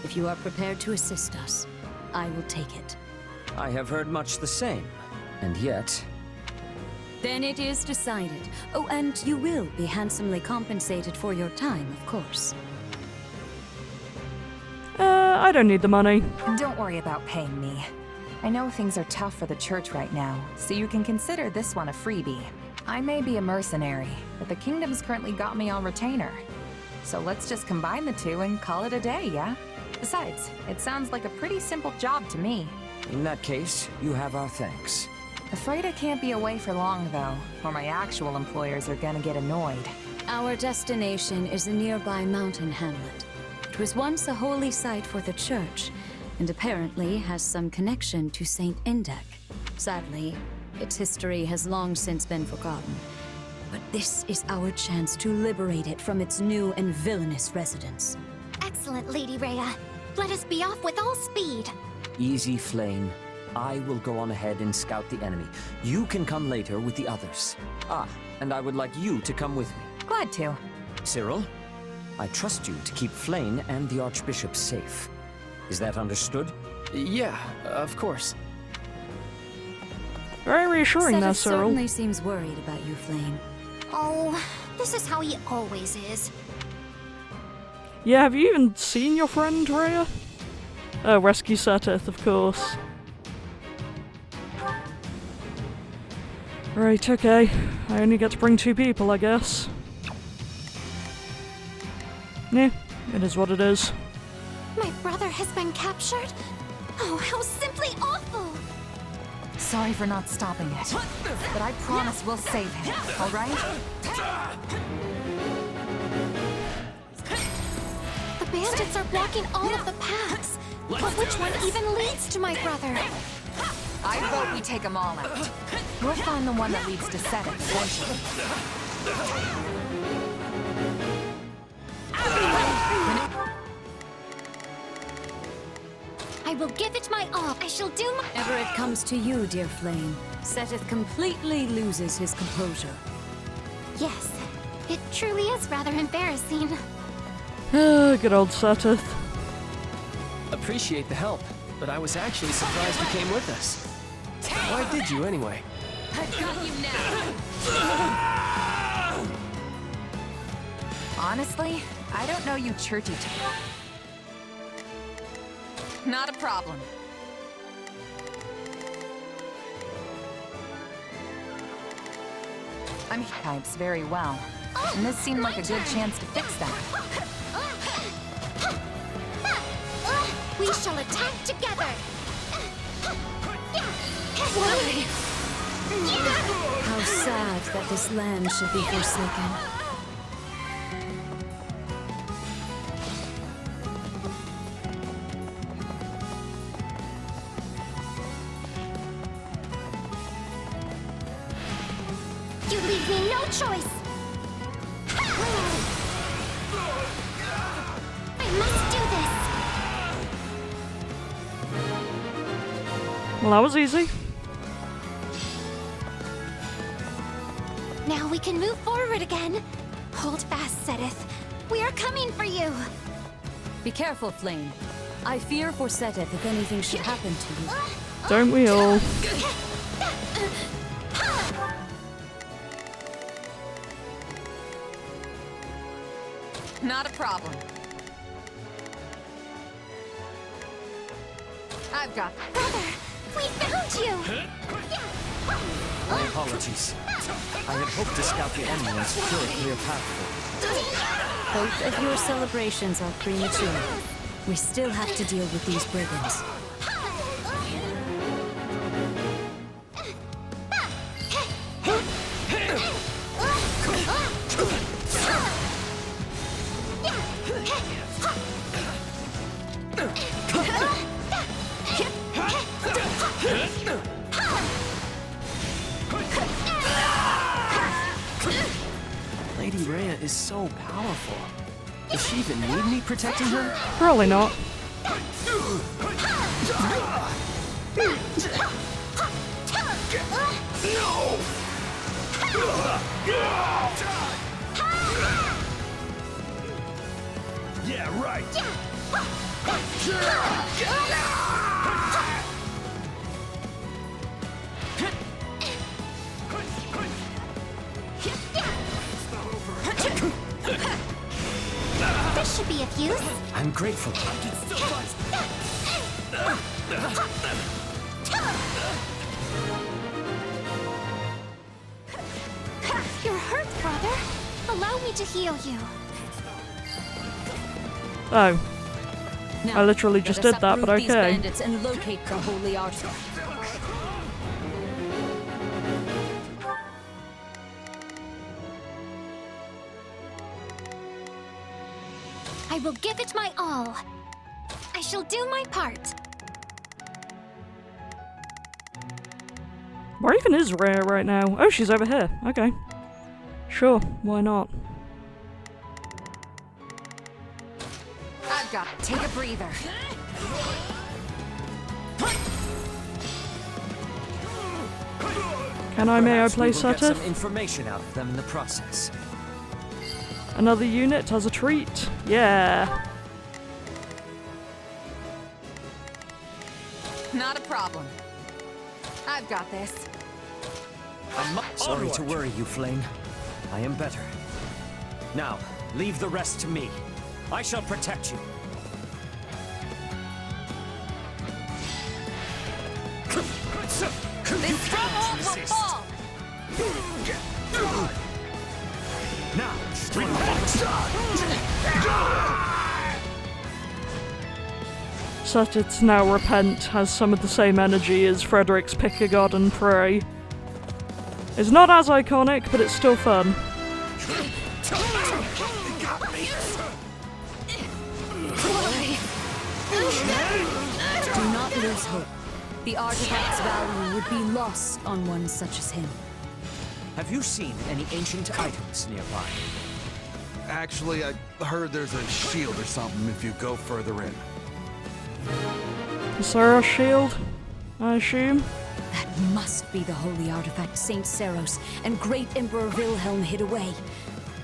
If you are prepared to assist us, I will take it. I have heard much the same, and yet... Then it is decided. Oh, and you will be handsomely compensated for your time, of course. I don't need the money. Don't worry about paying me. I know things are tough for the Church right now, so you can consider this one a freebie. I may be a mercenary, but the kingdom's currently got me on retainer. So let's just combine the two and call it a day, yeah? Besides, it sounds like a pretty simple job to me. In that case, you have our thanks. Afraid I can't be away for long, though, or my actual employers are gonna get annoyed. Our destination is a nearby mountain hamlet. It was once a holy site for the Church, and apparently has some connection to Saint Indek. Sadly, its history has long since been forgotten. But this is our chance to liberate it from its new and villainous residents. Excellent, Lady Rhea. Let us be off with all speed. Easy, Flame. I will go on ahead and scout the enemy. You can come later with the others. Ah, and I would like you to come with me. Glad to. Cyril, I trust you to keep Flame and the Archbishop safe. Is that understood? Yeah, of course. Very reassuring there, Cyril. Certainly seems worried about you, Flame. Oh, this is how he always is. Yeah, have you even seen your friend, Rhea? Oh, rescue Seteth, of course. Right, okay. I only get to bring 2 people, I guess. Yeah, it is what it is. My brother has been captured? Oh, how simply awful! Sorry for not stopping it, but I promise we'll save him, all right? The bandits are blocking all of the paths. But which one even leads to my brother? I vote we take them all out. We'll find the one that leads to Seteth eventually. I will give it my all. I shall do my— Whenever it comes to you, dear Flame, Seteth completely loses his composure. Yes, it truly is rather embarrassing. Good old Seteth. Appreciate the help, but I was actually surprised you came with us. Why did you anyway? I've got you now! Honestly, I don't know you churchy. Not a problem. I'm types very well, and this seemed like a good chance to fix that. We shall attack together! Why? How sad that this land should be forsaken. You leave me no choice! I must do this! Well, that was easy. Now we can move forward again. Hold fast, Seteth. We are coming for you. Be careful, Flame. I fear for Seteth if anything should happen to you. Don't we all? Not a problem. I've got... Brother, we found you! My apologies. I had hoped to scout the enemy and secure a clear path for Both of your celebrations are premature. We still have to deal with these brigands. Lady Rhea is so powerful. Does she even need me protecting her? Probably not. Yeah, right. This should be of use. I'm grateful. You're hurt, brother. Allow me to heal you. Oh. Now, I literally just let did us that, but uproot these okay. bandits and locate the holy archer. I will give it my all. I shall do my part. Where even is Rhea right now? Oh, she's over here. Okay. Sure, why not? I've got... Take a breather. Can I, may I play Perhaps we will get some Seteth? information out of them in the process. Another unit has a treat. Yeah. Not a problem. I've got this. I'm sorry to worry you, Flame. I am better. Now, leave the rest to me. I shall protect you. This stronghold will fall! Now, string fight! Setit's Now Repent has some of the same energy as Frederick's Pick a God and Pray. It's not as iconic, but it's still fun. Do not lose hope. The artifact's value would be lost on one such as him. Have you seen any ancient items nearby? Actually, I heard there's a shield or something if you go further in. Saros shield, I assume? That must be the holy artifact Saint Saros and Great Emperor Wilhelm hid away.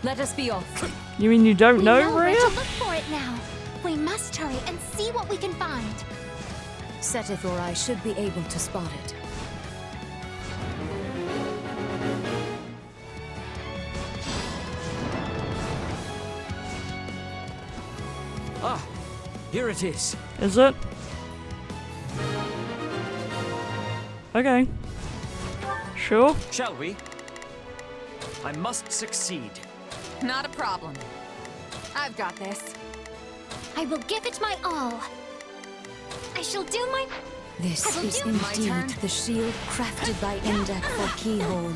Let us be off. You mean you don't know, where Rhea? to look for it now. We must hurry and see what we can find. Setith or I should be able to spot it. Ah, here it is. Is it? Okay. Sure. Shall we? I must succeed. Not a problem. I've got this. I will give it my all. I shall do my... This I will is do my turn. indeed the shield crafted by Indek for Keyhole,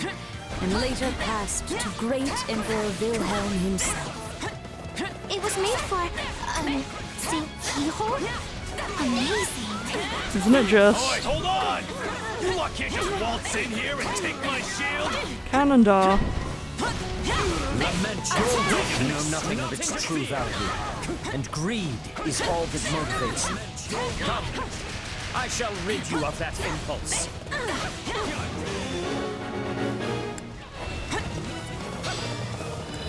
and later passed to Great Emperor Wilhelm himself. It was made for, Saint Keyhole? Amazing. Isn't it just? Boys, hold on! You lot can't just waltz in here and take my shield! Canondar. Lament your wickedness. You know nothing of its true value, and greed is all that motivates you. Come, I shall rid you of that impulse.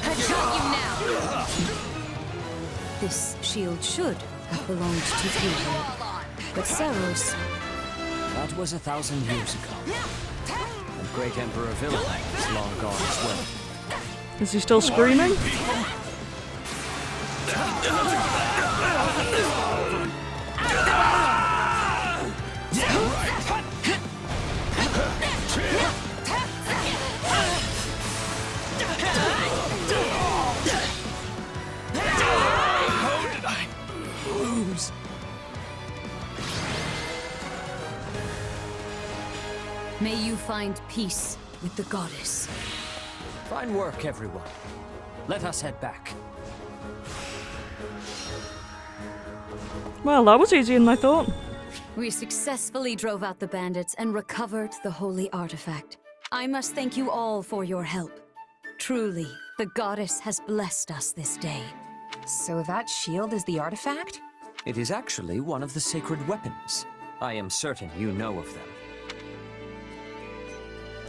I got you now! This shield should have belonged to Keyhole, but Saros... That was 1,000 years ago. And Great Emperor Wilhelm is long gone as well. Is he still screaming? How did I lose? May you find peace with the goddess. Fine work, everyone. Let us head back. Well, that was easier than I thought. We successfully drove out the bandits and recovered the holy artifact. I must thank you all for your help. Truly, the goddess has blessed us this day. So that shield is the artifact? It is actually one of the sacred weapons. I am certain you know of them.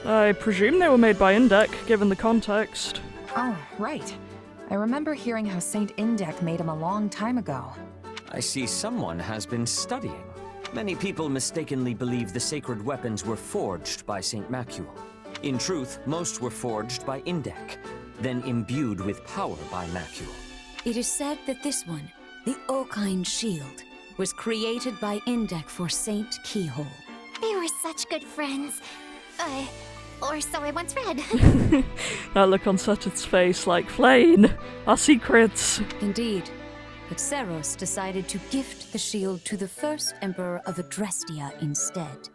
I presume they were made by Indek, given the context. Oh, right. I remember hearing how Saint Indek made him a long time ago. I see someone has been studying. Many people mistakenly believe the sacred weapons were forged by Saint Macuel. In truth, most were forged by Indek, then imbued with power by Macuel. It is said that this one, the Okine shield, was created by Indek for Saint Keyhole. They were such good friends. Or so I once read. That look on Setith's face, like, Flayn, our secrets. Indeed. But Saros decided to gift the shield to the first emperor of Adrestia instead.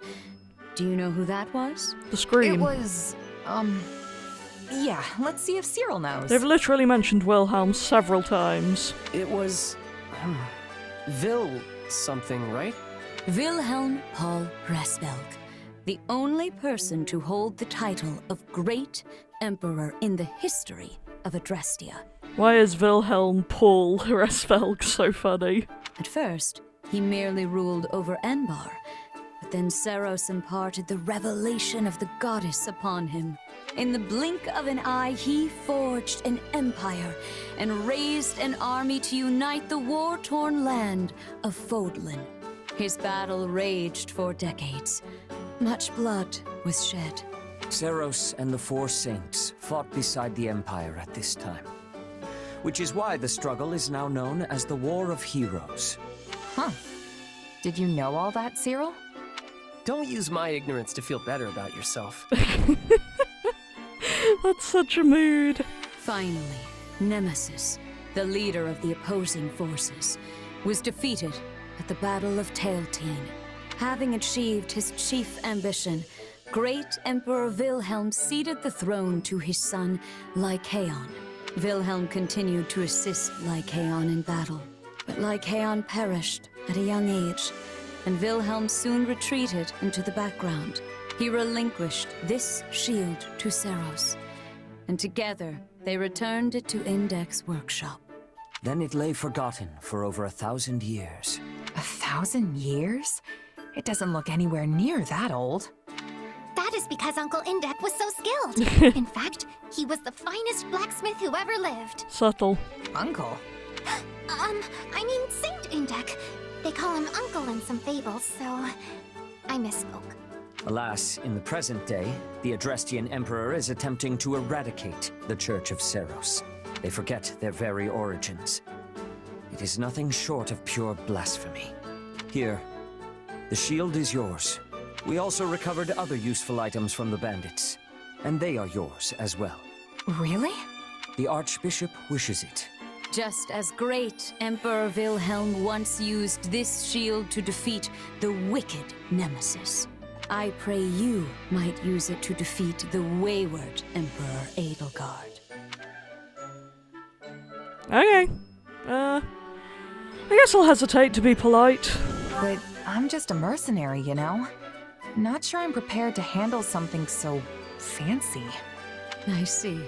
Do you know who that was? The Scream. It was, yeah, let's see if Cyril knows. They've literally mentioned Wilhelm several times. It was... Vil something, right? Wilhelm Paul Resvelg, the only person to hold the title of Great Emperor in the history of Adrestia. Why is Wilhelm Paul Resvelg so funny? At first, he merely ruled over Enbar, but then Saros imparted the revelation of the goddess upon him. In the blink of an eye, he forged an empire and raised an army to unite the war-torn land of Fodlan. His battle raged for decades. Much blood was shed. Saros and the Four Saints fought beside the Empire at this time, which is why the struggle is now known as the War of Heroes. Huh. Did you know all that, Cyril? Don't use my ignorance to feel better about yourself. That's such a mood. Finally, Nemesis, the leader of the opposing forces, was defeated at the Battle of Tailteen. Having achieved his chief ambition, great Emperor Wilhelm ceded the throne to his son, Lycaon. Wilhelm continued to assist Lycaon in battle, but Lycaon perished at a young age, and Wilhelm soon retreated into the background. He relinquished this shield to Seros, and together they returned it to Indek's workshop. Then it lay forgotten for over 1,000 years. 1,000 years? It doesn't look anywhere near that old. That is because Uncle Indek was so skilled. In fact, he was the finest blacksmith who ever lived. Subtle. Uncle? I mean Saint Indek. They call him Uncle in some fables, so I misspoke. Alas, in the present day, the Adrestian Emperor is attempting to eradicate the Church of Seros. They forget their very origins. It is nothing short of pure blasphemy. Here, the shield is yours. We also recovered other useful items from the bandits, and they are yours as well. Really? The Archbishop wishes it. Just as great Emperor Wilhelm once used this shield to defeat the wicked Nemesis, I pray you might use it to defeat the wayward Emperor Edelgard. Okay. I guess I'll hesitate to be polite. But I'm just a mercenary, you know? Not sure I'm prepared to handle something so fancy. I see.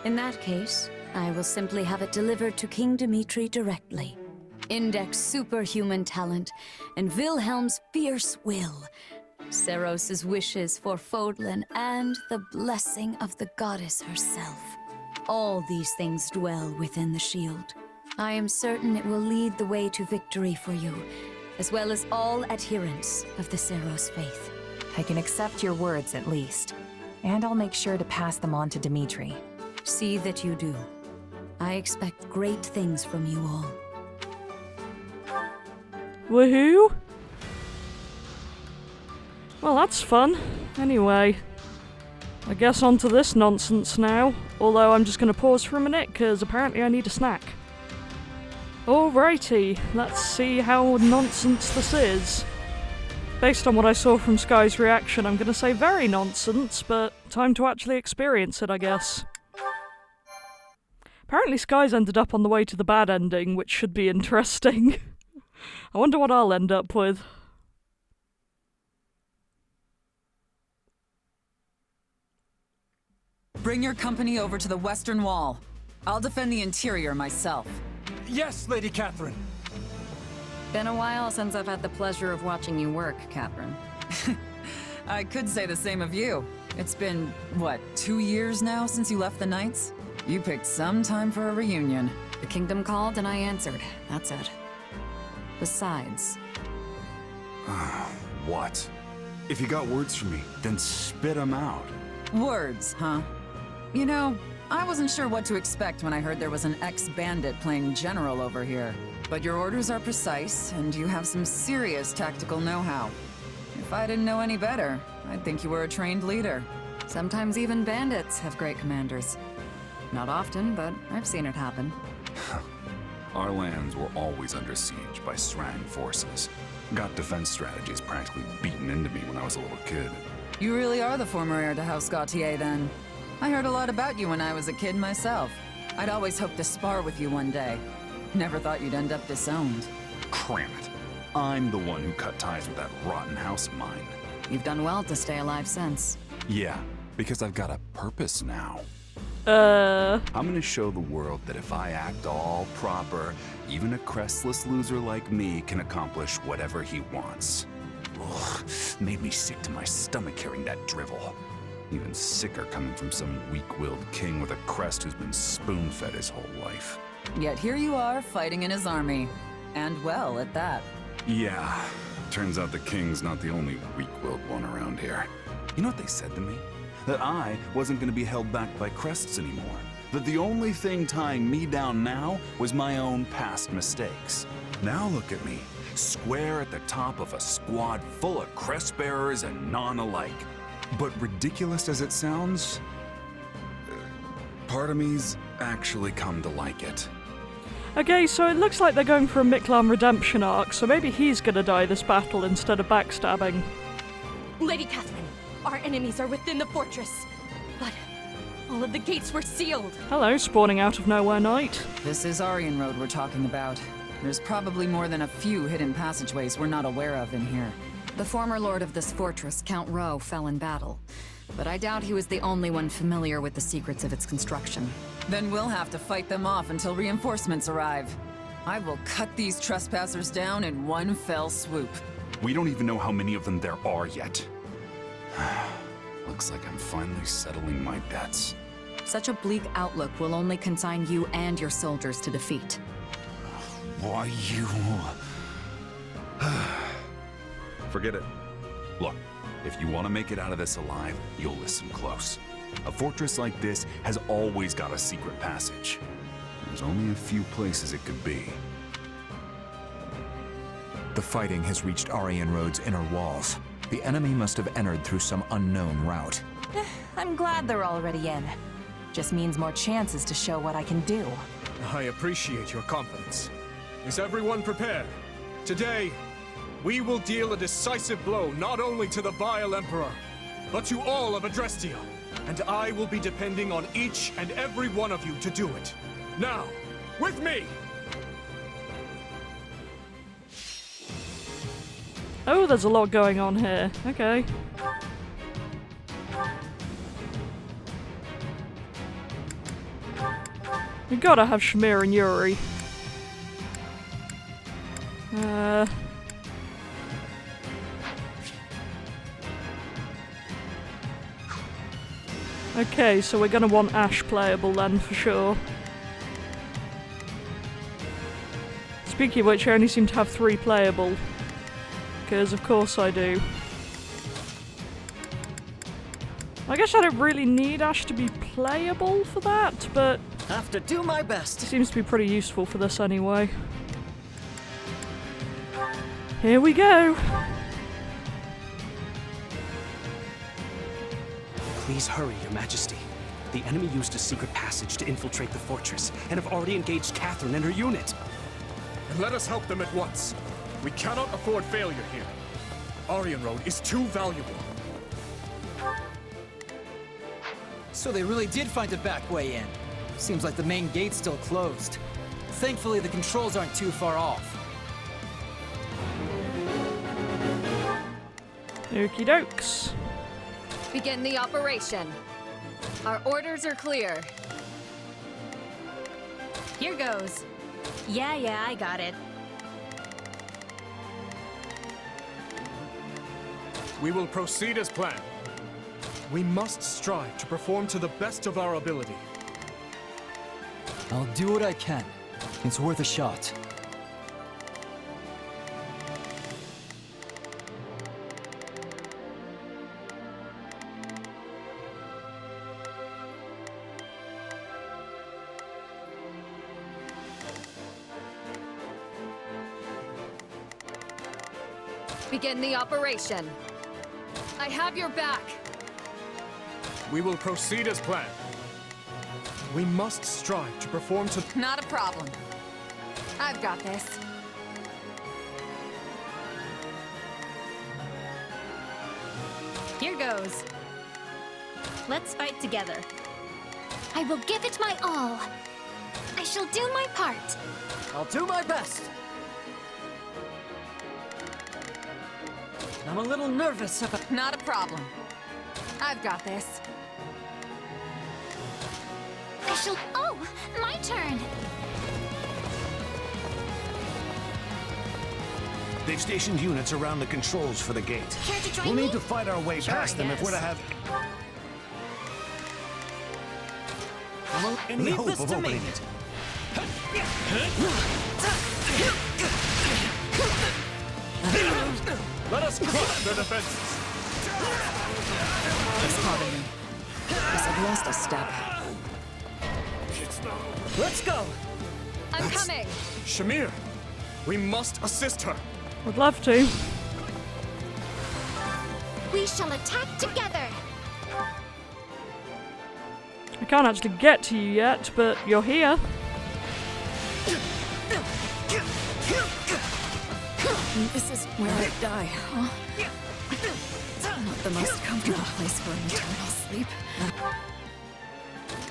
In that case, I will simply have it delivered to King Dimitri directly. Indek's superhuman talent and Wilhelm's fierce will, Seros' wishes for Fodlan, and the blessing of the goddess herself. All these things dwell within the shield. I am certain it will lead the way to victory for you, as well as all adherents of the Seros faith. I can accept your words at least, and I'll make sure to pass them on to Dimitri. See that you do. I expect great things from you all. Woohoo! Well, that's fun. Anyway, I guess on to this nonsense now. Although I'm just going to pause for a minute, because apparently I need a snack. Alrighty, let's see how nonsense this is. Based on what I saw from Sky's reaction, I'm going to say very nonsense, but time to actually experience it, I guess. Apparently Sky's ended up on the way to the bad ending, which should be interesting. I wonder what I'll end up with. Bring your company over to the Western Wall. I'll defend the interior myself. Yes, Lady Catherine. Been a while since I've had the pleasure of watching you work, Catherine. I could say the same of you. It's been, what, 2 years now since you left the Knights? You picked some time for a reunion. The kingdom called and I answered. That's it. Besides... What? If you got words for me, then spit them out. Words, huh? You know, I wasn't sure what to expect when I heard there was an ex-bandit playing general over here. But your orders are precise, and you have some serious tactical know-how. If I didn't know any better, I'd think you were a trained leader. Sometimes even bandits have great commanders. Not often, but I've seen it happen. Our lands were always under siege by Srang forces. Got defense strategies practically beaten into me when I was a little kid. You really are the former heir to House Gautier, then. I heard a lot about you when I was a kid myself. I'd always hoped to spar with you one day. Never thought you'd end up disowned. Cram it. I'm the one who cut ties with that rotten house of mine. You've done well to stay alive since. Yeah, because I've got a purpose now. I'm gonna show the world that if I act all proper, even a crestless loser like me can accomplish whatever he wants. Ugh, made me sick to my stomach hearing that drivel. Even sicker coming from some weak-willed king with a crest who's been spoon-fed his whole life. Yet here you are, fighting in his army. And well, at that. Yeah, turns out the king's not the only weak-willed one around here. You know what they said to me? That I wasn't gonna be held back by crests anymore. That the only thing tying me down now was my own past mistakes. Now look at me, square at the top of a squad full of crest bearers and none alike. But ridiculous as it sounds, part of me's actually come to like it. Okay, so it looks like they're going for a Miklam redemption arc, so maybe he's gonna die this battle instead of backstabbing. Lady Catherine, our enemies are within the fortress, but all of the gates were sealed. Hello, spawning out of nowhere knight. This is Aryan Road we're talking about. There's probably more than a few hidden passageways we're not aware of in here. The former lord of this fortress, Count Rowe, fell in battle, but I doubt he was the only one familiar with the secrets of its construction. Then we'll have to fight them off until reinforcements arrive. I will cut these trespassers down in one fell swoop. We don't even know how many of them there are yet. Looks like I'm finally settling my debts. Such a bleak outlook will only consign you and your soldiers to defeat. Why you... Forget it. Look, if you want to make it out of this alive, you'll listen close. A fortress like this has always got a secret passage. There's only a few places it could be. The fighting has reached Aryan Road's inner walls. The enemy must have entered through some unknown route. I'm glad they're already in. Just means more chances to show what I can do. I appreciate your confidence. Is everyone prepared? Today, we will deal a decisive blow not only to the vile Emperor, but to all of Adrestia. And I will be depending on each and every one of you to do it. Now, with me! Oh, there's a lot going on here. Okay. We gotta have Shamir and Yuri. Okay, so we're gonna want Ash playable then, for sure. Speaking of which, I only seem to have 3 playable. Because of course I do. I guess I don't really need Ash to be playable for that, but... Have to do my best. Seems to be pretty useful for this anyway. Here we go! Please hurry, Your Majesty. The enemy used a secret passage to infiltrate the fortress, and have already engaged Catherine and her unit. And let us help them at once. We cannot afford failure here. Aryan Road is too valuable. So they really did find a back way in. Seems like the main gate's still closed. Thankfully, the controls aren't too far off. Okie dokes. Begin the operation. Our orders are clear. Here goes. Yeah, I got it. We will proceed as planned. We must strive to perform to the best of our ability. I'll do what I can. It's worth a shot. Begin the operation. I have your back. We will proceed as planned. We must strive to perform to... Not a problem. I've got this. Here goes. Let's fight together. I will give it my all. I shall do my part. I'll do my best. I'm a little nervous about... Not a problem. I've got this. I shall... Oh, my turn. They've stationed units around the controls for the gate. Care to join We'll me? need to fight our way Sure, past them if we're to have any Leave hope this of to me. opening it. Let us crush their defenses. Pardon me. Guess I've lost a step. Let's go. I'm coming. Shamir, we must assist her. Would love to. We shall attack together. I can't actually get to you yet, but you're here. This is where I die, huh? It's not the most comfortable place for an eternal sleep.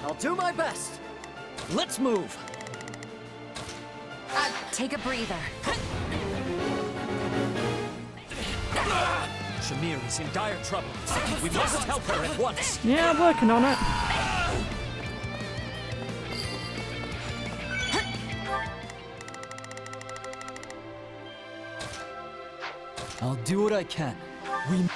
I'll do my best. Let's move. Take a breather. Shamir is in dire trouble. We must help her at once. Yeah, I'm working on it. I'll do what I can. We...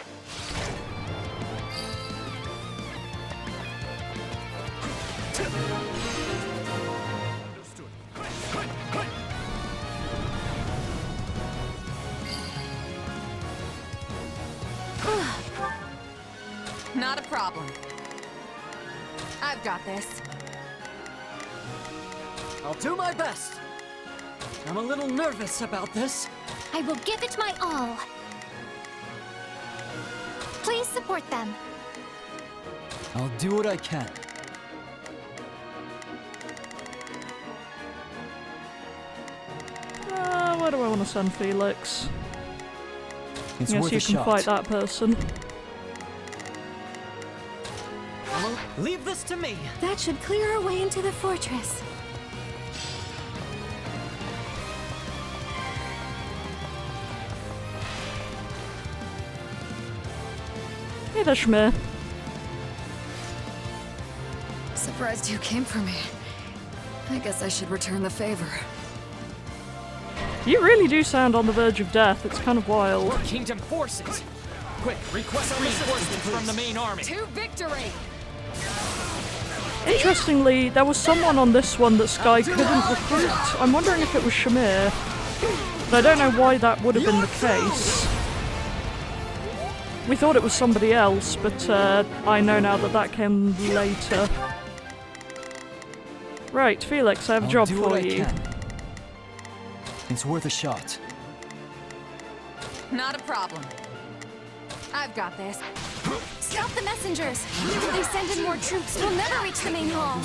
Not a problem. I've got this. I'll do my best. I'm a little nervous about this. I will give it my all. Please support them. I'll do what I can. Where do I want to send Felix? It's Yes, worth you a can shot. fight that person. Leave this to me. That should clear our way into the fortress. Hey there, Schmier. Surprised you came for me. I guess I should return the favor. You really do sound on the verge of death. It's kind of wild. We're Kingdom forces. Quick, request reinforcements from the main army. To victory! Interestingly, there was someone on this one that Sky couldn't recruit. I'm wondering if it was Shamir. But I don't know why that would have been the case. We thought it was somebody else, but I know now that that came later. Right, Felix, I have a job do what for I you. can. It's worth a shot. Not a problem. I've got this. Stop the messengers! If they send in more troops, we'll never reach the main hall.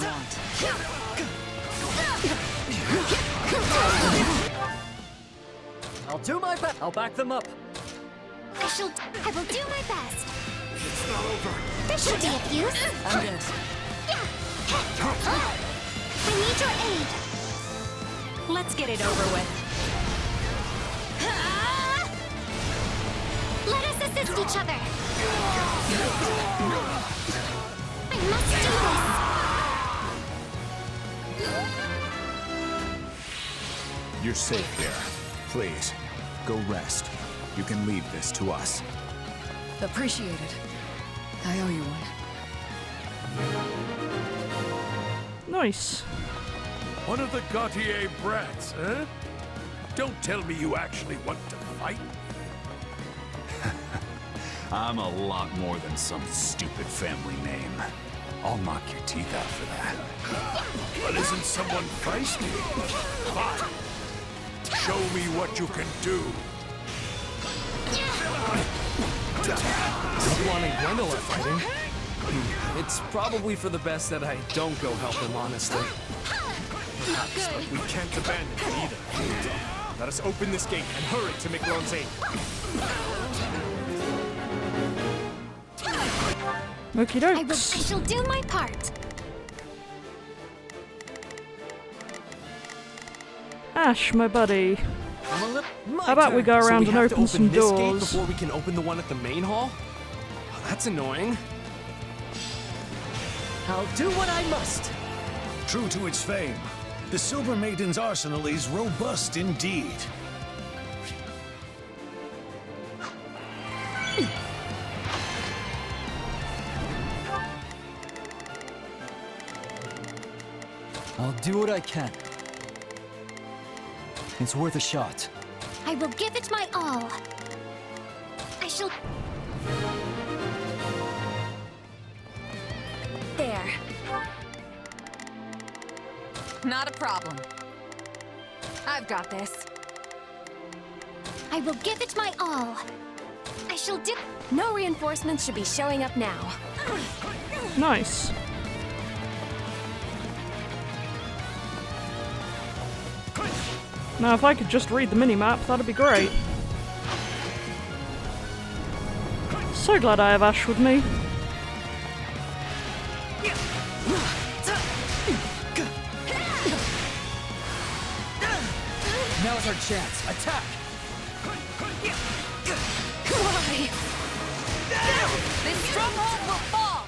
I'll do my best. I'll back them up. I will do my best. It's not over. There should be a fuse. I'm dead. I need your aid. Let's get it over with. Let us assist each other. I must do this. You're safe here. Please, go rest. You can leave this to us. Appreciate it. I owe you one. Nice. One of the Gautier brats, huh? Don't tell me you actually want to fight. I'm a lot more than some stupid family name. I'll knock your teeth out for that. But isn't someone feisty? Fine. Show me what you can do. Juan and Gwendolyn are fighting. It's probably for the best that I don't go help them, honestly. Perhaps, but we can't abandon it either. Let us open this gate and hurry to Miquelon's aid. Okie I dokes. shall do my part. Ash, my buddy. My How about we go turn. So around we and have to open some this gate doors? before we can open the one at the main hall? Well, that's annoying. I'll do what I must. True to its fame, the Silver Maiden's arsenal is robust indeed. I'll do what I can. It's worth a shot. I will give it my all. I shall... There. Not a problem. I've got this. I will give it my all. I shall do... No reinforcements should be showing up now. Nice. Now, if I could just read the minimap, that'd be great. So glad I have Ash with me. Now's our chance. Attack! Why? This stronghold will fall!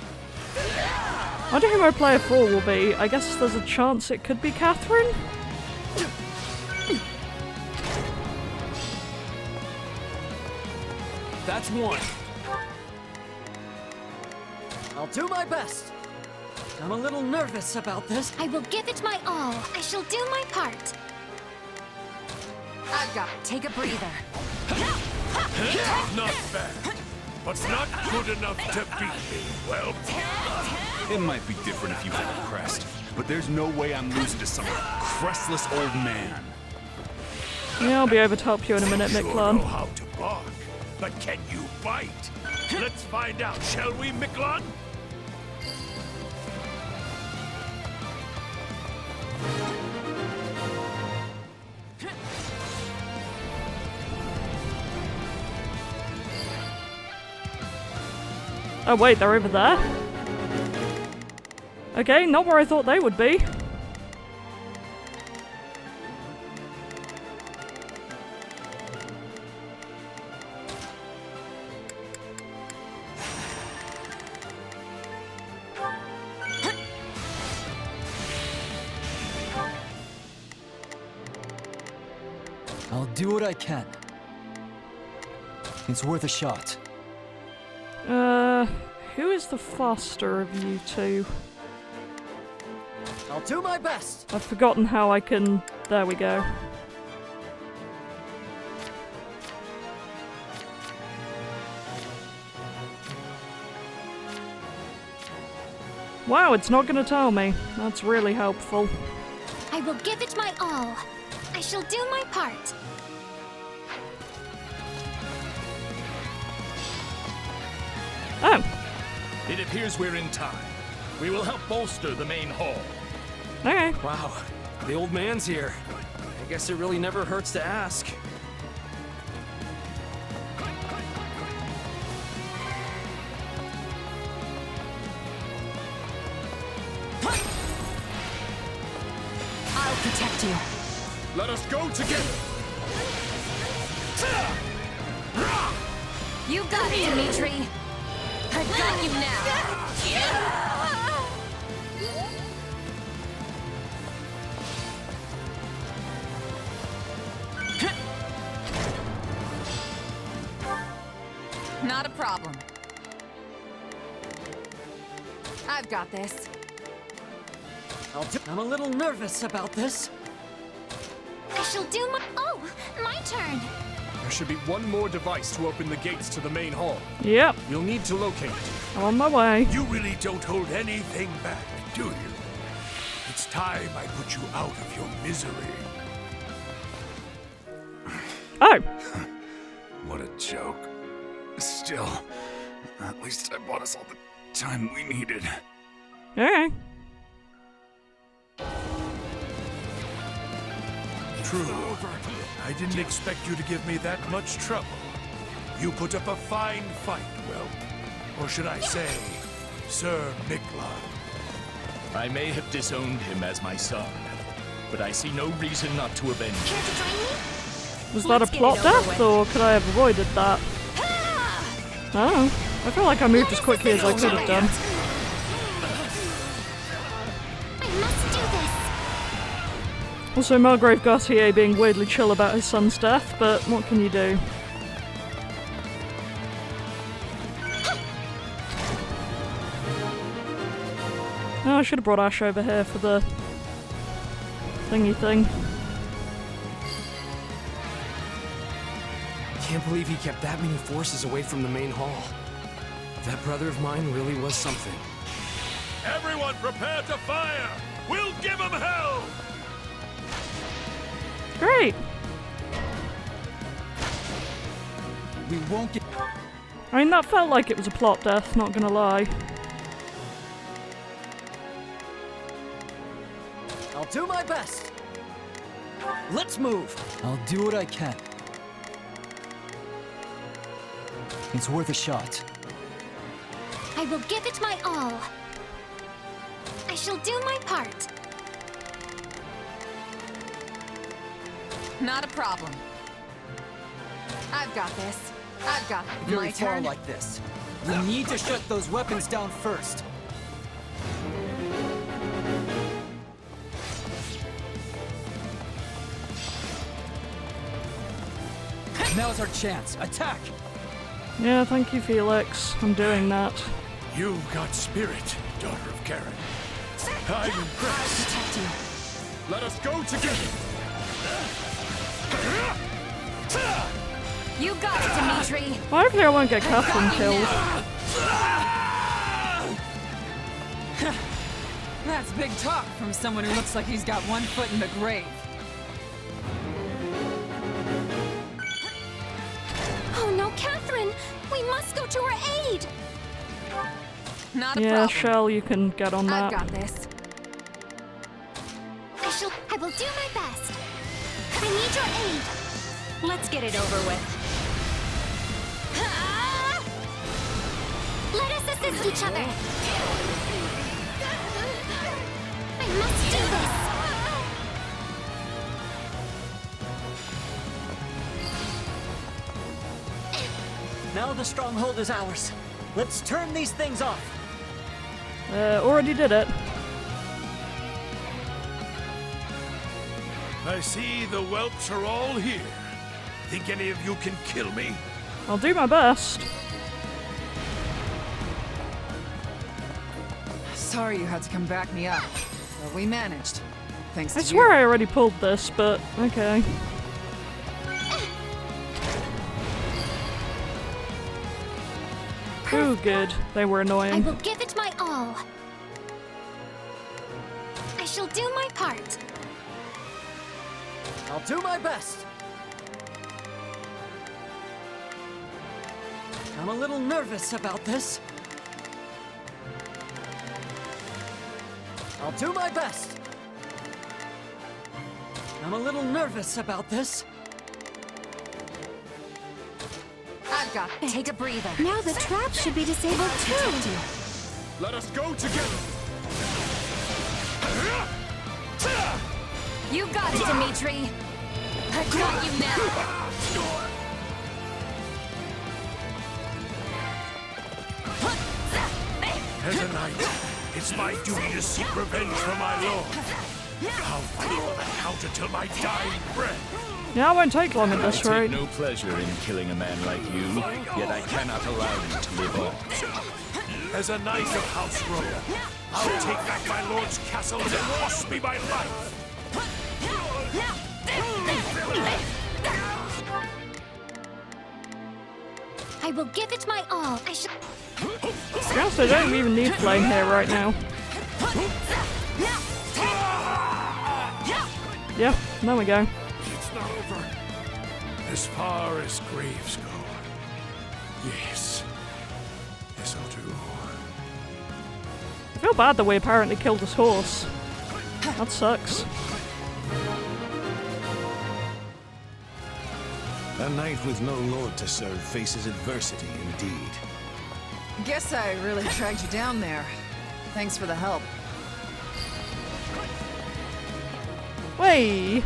I wonder who my player 4 will be. I guess there's a chance it could be Catherine? That's one. I'll do my best. I'm a little nervous about this. I will give it my all. I shall do my part. I've got it. Take a breather. Not bad, but not good enough to beat me. Well, It might be different if you had a crest, but there's no way I'm losing to some crestless old man. Yeah, I'll be over to help you in a minute, sure Miklan. know how to bark, but can you bite? Let's find out, shall we, Miklon? Oh wait, they're over there? Okay, not where I thought they would be. I'll do what I can. It's worth a shot. Who is the faster of you two? I'll do my best. I've forgotten how I can... There we go. Wow, it's not gonna tell me. That's really helpful. I will give it my all. I shall do my part. Oh. It appears we're in time. We will help bolster the main hall. Okay. Wow, the old man's here. I guess it really never hurts to ask. I'll protect you. Let us go together. You got it, Dimitri. I've got you now. Not a problem. I've got this. I'm a little nervous about this. I shall do my... Oh, my turn. There should be one more device to open the gates to the main hall. Yep. You'll need to locate it. I'm on my way. You really don't hold anything back, do you? It's time I put you out of your misery. Oh. What a joke. Still, at least I bought us all the time we needed. Okay. True. I didn't expect you to give me that much trouble. You put up a fine fight, well, or should I say, Sir Miklon. I may have disowned him as my son, but I see no reason not to avenge him. Was that a plot death, or could I have avoided that? Oh, I feel like I moved as quickly as I could have done. I must do this. Also, Margrave Gautier being weirdly chill about his son's death, but what can you do? Oh, I should have brought Ash over here for the thingy thing. Can't believe he kept that many forces away from the main hall. That brother of mine really was something. Everyone prepare to fire! We'll give him hell! Great! We won't get... I mean, that felt like it was a plot death, not gonna lie. I'll do my best. Let's move. I'll do what I can. It's worth a shot. I will give it my all. I shall do my part. Not a problem. I've got this. I've got If you're my far turn. like this, you need to shut those weapons down first. Now's our chance. Attack! Yeah, thank you, Felix. I'm doing that. You've got spirit, daughter of Karen. I'm impressed. Let us go together. You got it, Dimitri. Hopefully I won't get Catherine killed. That's big talk from someone who looks like he's got one foot in the grave. Oh no, Catherine! We must go to her aid! Not a Yeah, problem. Shell, you can get on that. I've got this. I will do my best. I need your aid. Let's get it over with. Let us assist each other. I must do this. Now the stronghold is ours. Let's turn these things off. Already did it. I see the whelps are all here. Think any of you can kill me? I'll do my best. Sorry you had to come back me up. But we managed. Thanks I to swear you. I already pulled this, but okay. Ooh, good. They were I annoying. will give it my all. I shall do my part. I'll do my best. I'm a little nervous about this. I'll do my best. I'm a little nervous about this. I've got it. Take a breather. Now the trap should be disabled too. Let us go together. You got it, Dimitri. I got you now. As a knight, it's my duty to seek revenge for my lord. I'll feel the counter till my dying breath. Yeah, I won't take long at I this take rate. no pleasure in killing a man like you, yet I cannot allow you to live on. As a knight of House Rowe, I'll take back my lord's castle and it cost me my life. I will give it my all. I shall. To be honest, I don't even need flame here right now. Yeah, there we go. It's not over. As far as graves go. Yes. This'll do. I feel bad that we apparently killed his horse. That sucks. A knight with no lord to serve faces adversity indeed. Guess I really dragged you down there. Thanks for the help. Wait.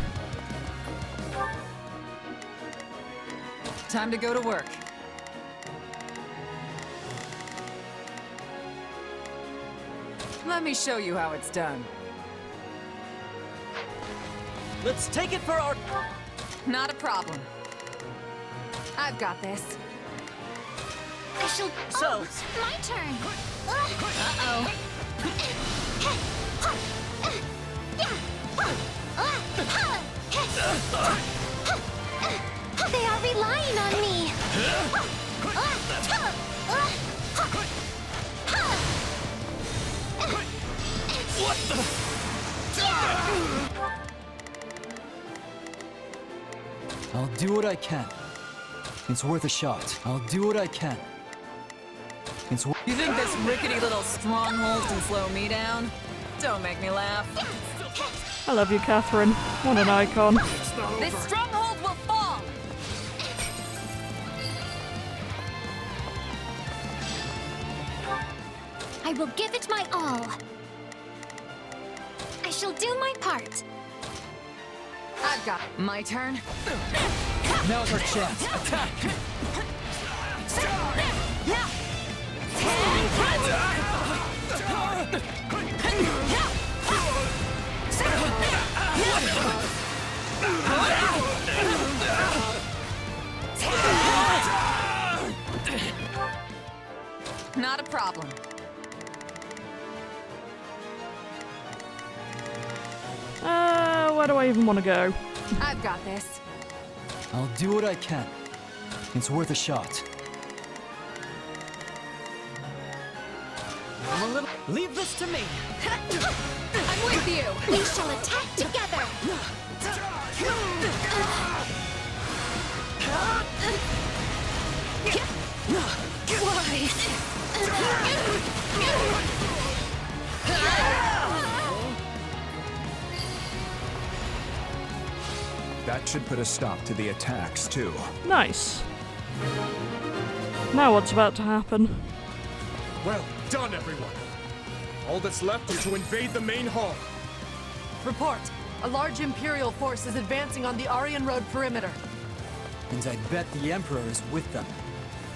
Time to go to work. Let me show you how it's done. Let's take it for our... Not a problem. I've got this. I shall. So. Oh, my turn. Uh-oh. They are relying on me. What the? I'll do what I can. It's worth a shot. I'll do what I can. It's You think this rickety little stronghold can slow me down? Don't make me laugh. I love you, Catherine. What an icon. This stronghold will fall! I will give it my all. I shall do my part. I've got it. My turn. Now's our chance. Attack! Not a problem. Where do I even want to go? I've got this. I'll do what I can. It's worth a shot. I'm a little... Leave this to me. I'm with you. We shall attack together. That should put a stop to the attacks, too. Nice. Now what's about to happen? Well done, everyone. All that's left is to invade the main hall. Report. A large Imperial force is advancing on the Aryan Road perimeter. And I bet the Emperor is with them.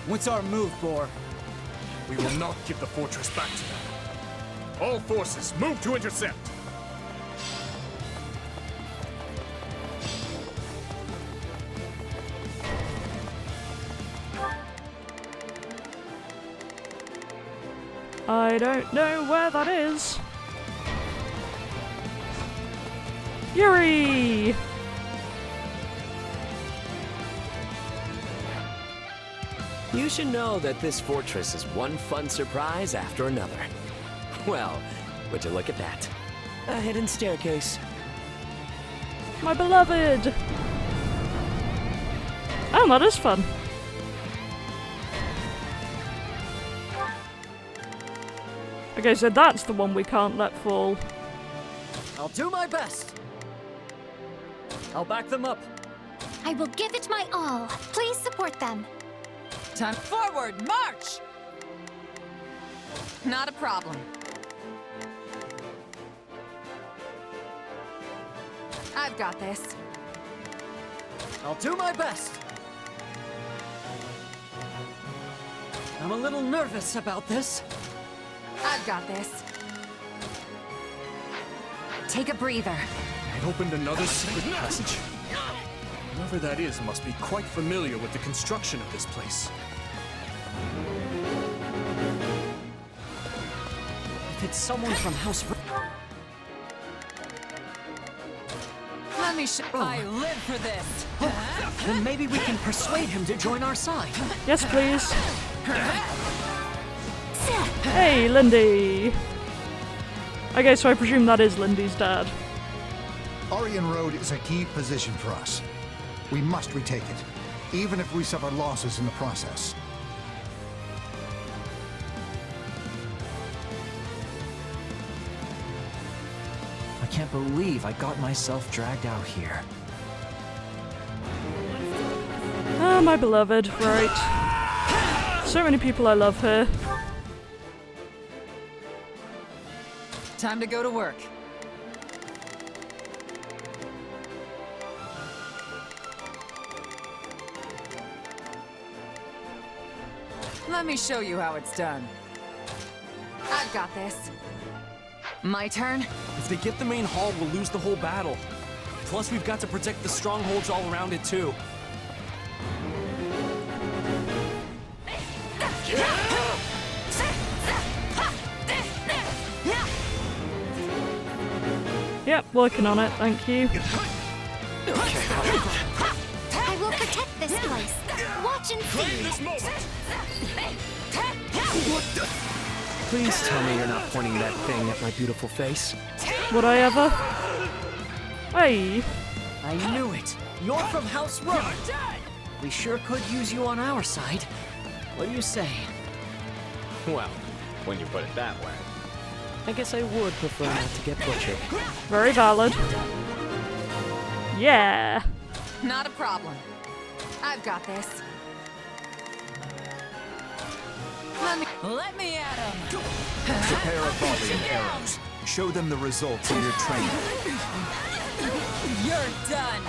What's our move, Boar? We will not give the fortress back to them. All forces, move to intercept! I don't know where that is. Yuri! You should know that this fortress is one fun surprise after another. Well, would you look at that? A hidden staircase. My beloved! Oh, that is fun. Okay, so that's the one we can't let fall. I'll do my best. I'll back them up. I will give it my all. Please support them. Time forward, march! Not a problem. I've got this. I'll do my best. I'm a little nervous about this. I've got this. Take a breather. I've opened another secret passage. Whoever that is must be quite familiar with the construction of this place. If it's someone from House... Let me I live for this. Then maybe we can persuade him to join our side. Yes, please. Hey, Lindy! Okay, so I presume that is Lindy's dad. Aryan Road is a key position for us. We must retake it, even if we suffer losses in the process. I can't believe I got myself dragged out here. Ah, my beloved, right. So many people I love here. Time to go to work. Let me show you how it's done. I've got this. My turn? If they get the main hall, we'll lose the whole battle. Plus, we've got to protect the strongholds all around it, too. Yep, working on it, thank you. I will protect this place. Watch and see. Please tell me you're not pointing that thing at my beautiful face. Would I ever? Hey. I knew it. You're from House Road. We sure could use you on our side. What do you say? Well, when you put it that way. I guess I would prefer not to get butchered. Very valid. Yeah. Not a problem. I've got this. Let me at him. Prepare a volley of arrows. Show them the results of your training. You're done.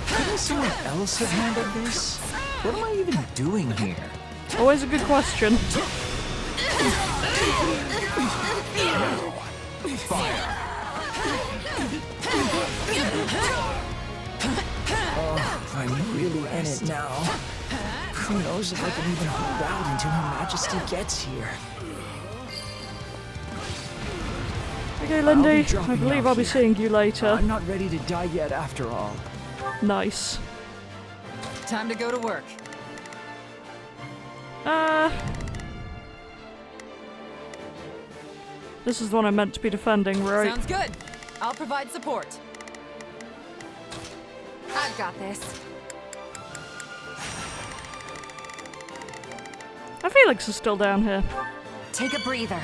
Couldn't someone else have handled this? What am I even doing here? Always a good question. Fire! Oh, I'm really in it now. Who knows if I can even hold out until Her Majesty gets here. Okay, Lindy, I believe I'll be seeing you later. I'm not ready to die yet after all. Nice. Time to go to work. This is the one I'm meant to be defending, right? Sounds good. I'll provide support. I've got this. Felix is still down here. Take a breather.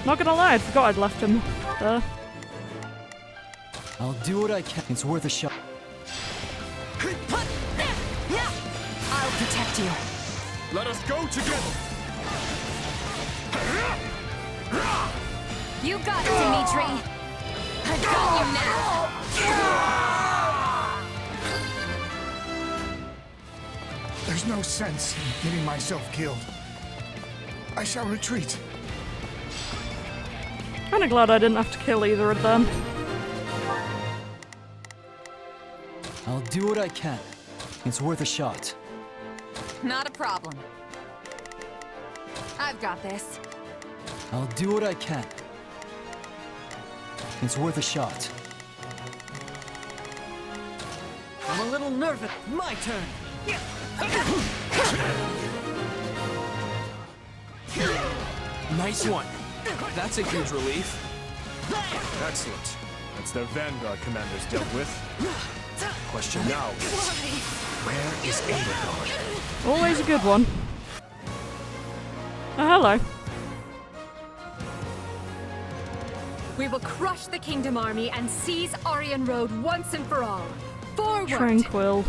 Not gonna lie, I forgot I'd left him there. I'll do what I can. It's worth a shot. I'll protect you. Let us go together! You got it, Dimitri. I got you now. There's no sense in getting myself killed. I shall retreat. Kinda glad I didn't have to kill either of them. I'll do what I can. It's worth a shot. Not a problem. I've got this. I'll do what I can. It's worth a shot. I'm a little nervous. My turn. Nice one. That's a huge relief. Excellent. That's their vanguard commanders dealt with. Question now is, where is Aurora? Always a good one. Oh, hello. We will crush the Kingdom Army and seize Aryan Road once and for all. Forward! Tranquil.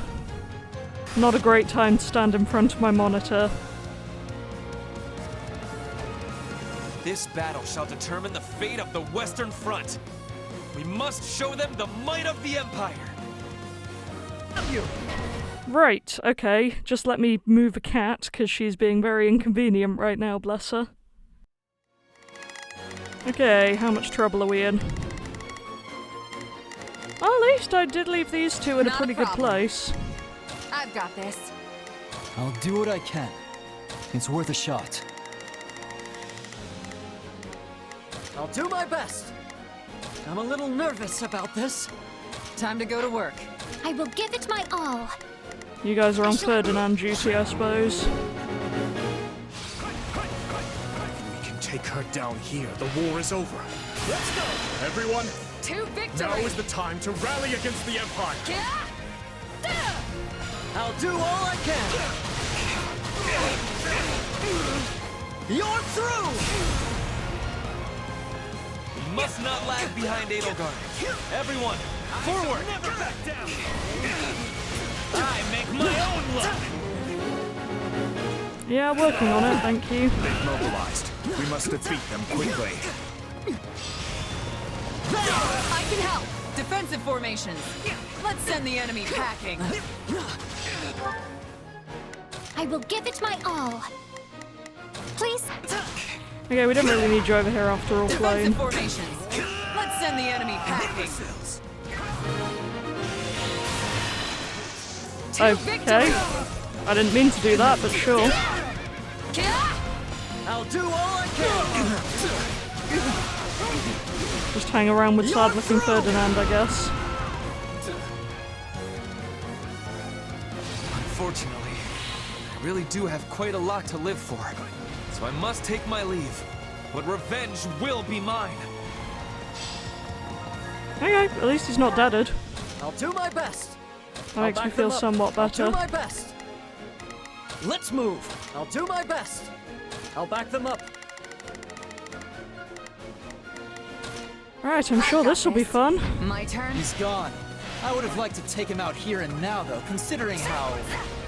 Not a great time to stand in front of my monitor. This battle shall determine the fate of the Western Front. We must show them the might of the Empire. Right, okay. Just let me move a cat, because she's being very inconvenient right now, bless her. Okay, how much trouble are we in? Well, at least I did leave these two in a pretty good place. I've got this. I'll do what I can. It's worth a shot. I'll do my best. I'm a little nervous about this. Time to go to work. I will give it my all. You guys are on Ferdinand duty, I suppose. We can take her down here. The war is over. Let's go! Everyone, To victory! now is the time to rally against the Empire! I'll do all I can. You're through! We must not lag behind Edelgard. Everyone, forward! Never back down! I make my own luck! Yeah, working on it, thank you. They've mobilized. We must defeat them quickly. I can help! Defensive formations. Let's send the enemy packing. I will give it my all. Please? Okay, we don't really need you over here after all, Flame. Defensive formations. Let's send the enemy packing. Okay. I didn't mean to do that, but sure. I'll do all I can. Just hang around with sad-looking Ferdinand, I guess. Unfortunately, I really do have quite a lot to live for, so I must take my leave. But revenge will be mine. Okay, at least he's not deaded. I'll do my best. That makes me feel somewhat better. I'll do my best. Let's move. I'll do my best. I'll back them up. Right, I'm sure this will be fun. My turn. He's gone. I would have liked to take him out here and now, though, considering how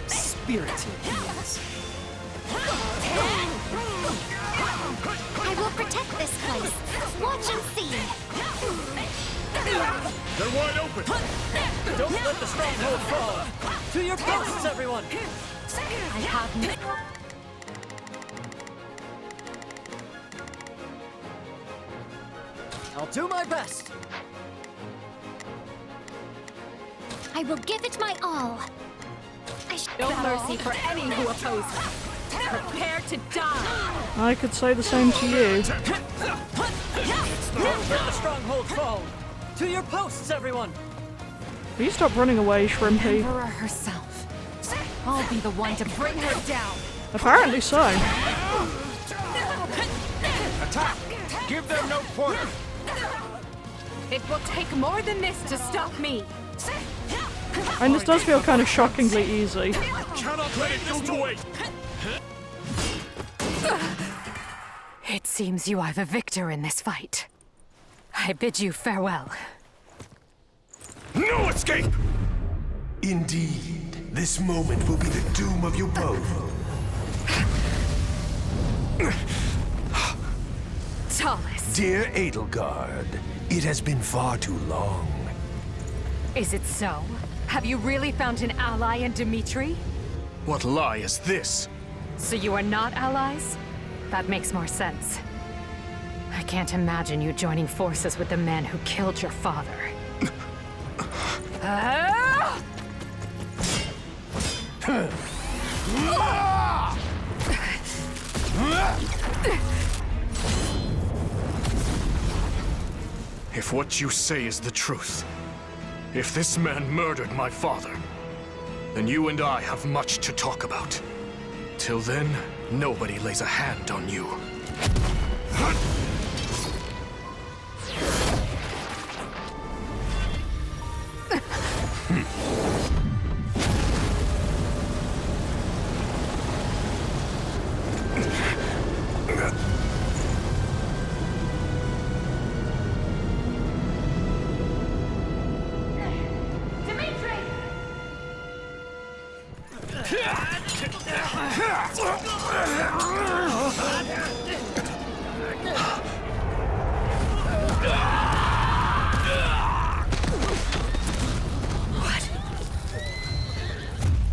spirited he is. I will protect this place. Watch and see. They're wide open. Don't let the stronghold fall. To your posts, everyone. I have no... I'll do my best. I will give it my all. No mercy for any who oppose me. Prepare to die. I could say the same to you. Don't let the stronghold fall. To your posts, everyone. Will you stop running away, Shrimpy? Emperor herself. I'll be the one to bring her down. Apparently so. Attack! Give them no quarter. It will take more than this to stop me. And this does feel kind of shockingly easy. Cannot let it go to waste. It seems you are the victor in this fight. I bid you farewell. No escape! Indeed, this moment will be the doom of you both. Tobias. Dear Edelgard, it has been far too long. Is it so? Have you really found an ally in Dimitri? What lie is this? So you are not allies? That makes more sense. I can't imagine you joining forces with the man who killed your father. If what you say is the truth, if this man murdered my father, then you and I have much to talk about. Till then, nobody lays a hand on you.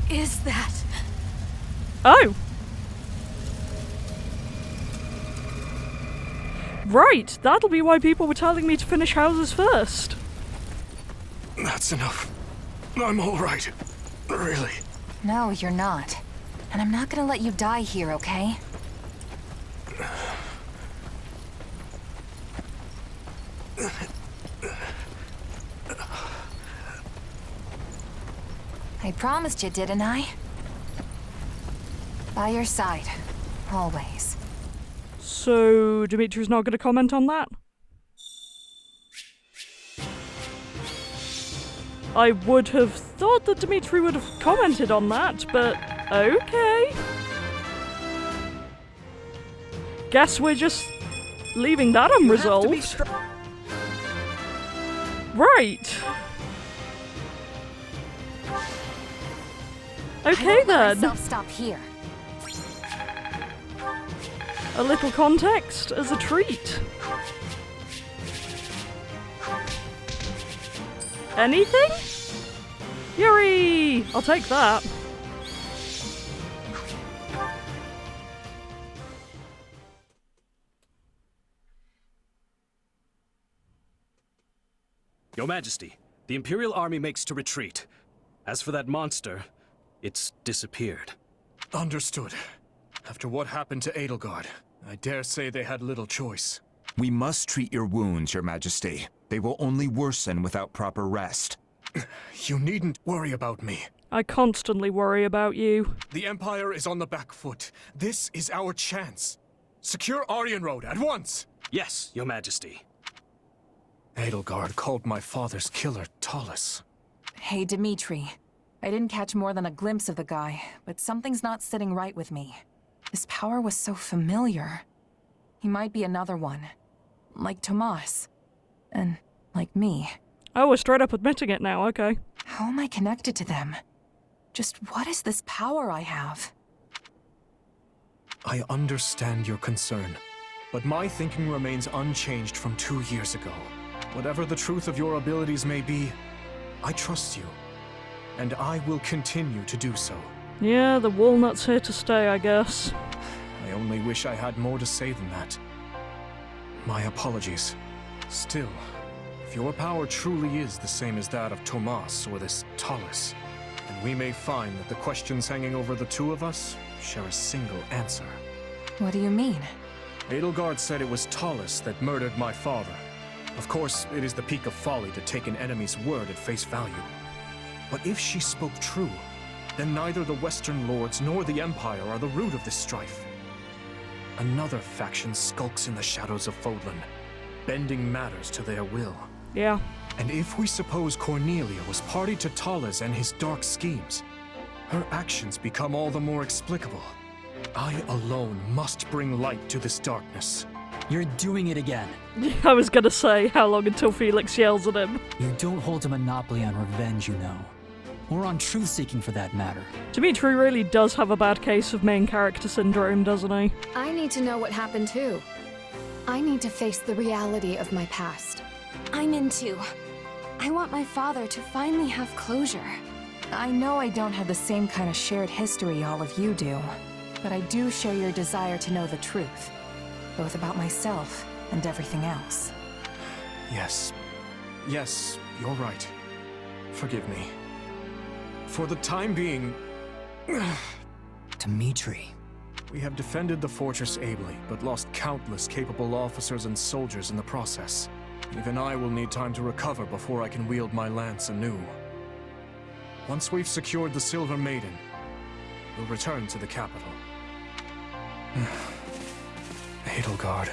Is that? Oh! Right, that'll be why people were telling me to finish houses first. That's enough. I'm all right. Really. No, you're not. And I'm not gonna let you die here, okay? I promised you, didn't I? By your side. Always. So, Dimitri's not going to comment on that? I would have thought that Dimitri would have commented on that, but okay. Guess we're just leaving that unresolved. Right. Okay then. Stop here. A little context as a treat. Anything? Yuri! I'll take that. Your Majesty, the Imperial Army makes to retreat. As for that monster, it's disappeared. Understood. After what happened to Edelgard, I dare say they had little choice. We must treat your wounds, Your Majesty. They will only worsen without proper rest. You needn't worry about me. I constantly worry about you. The Empire is on the back foot. This is our chance. Secure Aryan Road at once! Yes, Your Majesty. Edelgard called my father's killer Tobias. Hey, Dimitri. I didn't catch more than a glimpse of the guy, but something's not sitting right with me. His power was so familiar. He might be another one. Like Tomas. And like me. Oh, we're straight up admitting it now, okay. How am I connected to them? Just what is this power I have? I understand your concern, but my thinking remains unchanged from 2 years ago. Whatever the truth of your abilities may be, I trust you, and I will continue to do so. Yeah, the walnut's here to stay, I guess. I only wish I had more to say than that. My apologies. Still, if your power truly is the same as that of Tomas or this Talus, then we may find that the questions hanging over the two of us share a single answer. What do you mean? Edelgard said it was Talus that murdered my father. Of course, it is the peak of folly to take an enemy's word at face value. But if she spoke true, then neither the Western Lords nor the Empire are the root of this strife. Another faction skulks in the shadows of Fodlan, bending matters to their will. Yeah. And if we suppose Cornelia was party to Talus and his dark schemes, her actions become all the more explicable. I alone must bring light to this darkness. You're doing it again. I was gonna say, how long until Felix yells at him? You don't hold a monopoly on revenge, you know. Or on truth-seeking for that matter. Dimitri really does have a bad case of main character syndrome, doesn't he? I need to know what happened too. I need to face the reality of my past. I'm in too. I want my father to finally have closure. I know I don't have the same kind of shared history all of you do, but I do share your desire to know the truth, both about myself and everything else. Yes. Yes, you're right. Forgive me. For the time being... Dimitri. We have defended the fortress ably, but lost countless capable officers and soldiers in the process. Even I will need time to recover before I can wield my lance anew. Once we've secured the Silver Maiden, we'll return to the capital. Edelgard.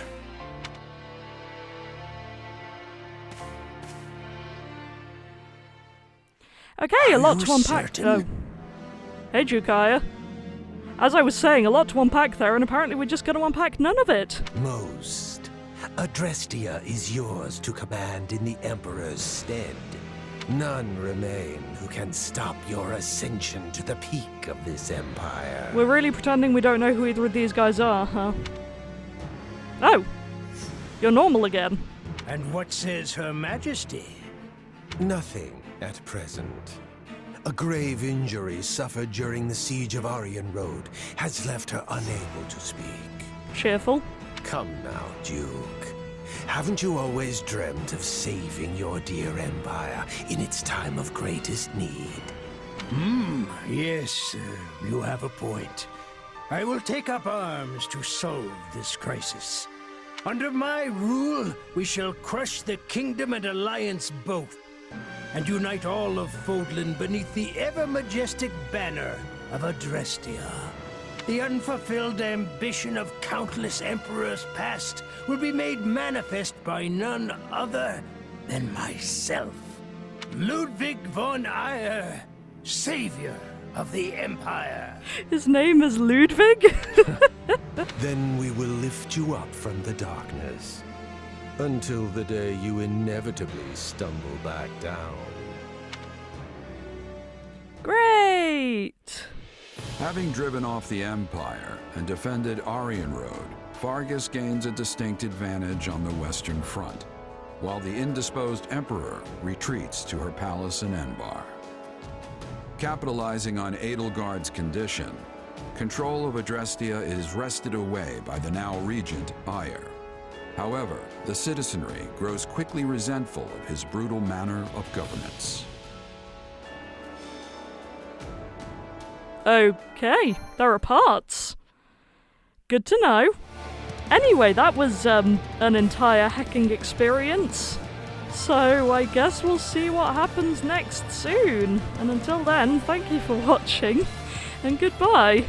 Okay, a lot to unpack. Oh. Hey, Jukaya. As I was saying, a lot to unpack there, and apparently we're just going to unpack none of it. Most. Adrestia is yours to command in the Emperor's stead. None remain who can stop your ascension to the peak of this empire. We're really pretending we don't know who either of these guys are, huh? Oh. You're normal again. And what says Her Majesty? Nothing at present. A grave injury suffered during the siege of Aryan Road has left her unable to speak. Cheerful. Come now, Duke. Haven't you always dreamt of saving your dear empire in its time of greatest need? Yes, you have a point. I will take up arms to solve this crisis. Under my rule, we shall crush the Kingdom and Alliance both, and unite all of Fodlan beneath the ever-majestic banner of Adrestia. The unfulfilled ambition of countless emperors past will be made manifest by none other than myself, Ludwig von Eyre, savior of the Empire. His name is Ludwig? Then we will lift you up from the darkness, until the day you inevitably stumble back down. Great! Having driven off the Empire and defended Aryan Road, Fargus gains a distinct advantage on the Western Front, while the indisposed Emperor retreats to her palace in Enbar. Capitalizing on Edelgard's condition, control of Adrestia is wrested away by the now regent Eyre. However, the citizenry grows quickly resentful of his brutal manner of governance. Okay, there are parts. Good to know. Anyway, that was an entire hacking experience. So I guess we'll see what happens next soon. And until then, thank you for watching, and goodbye.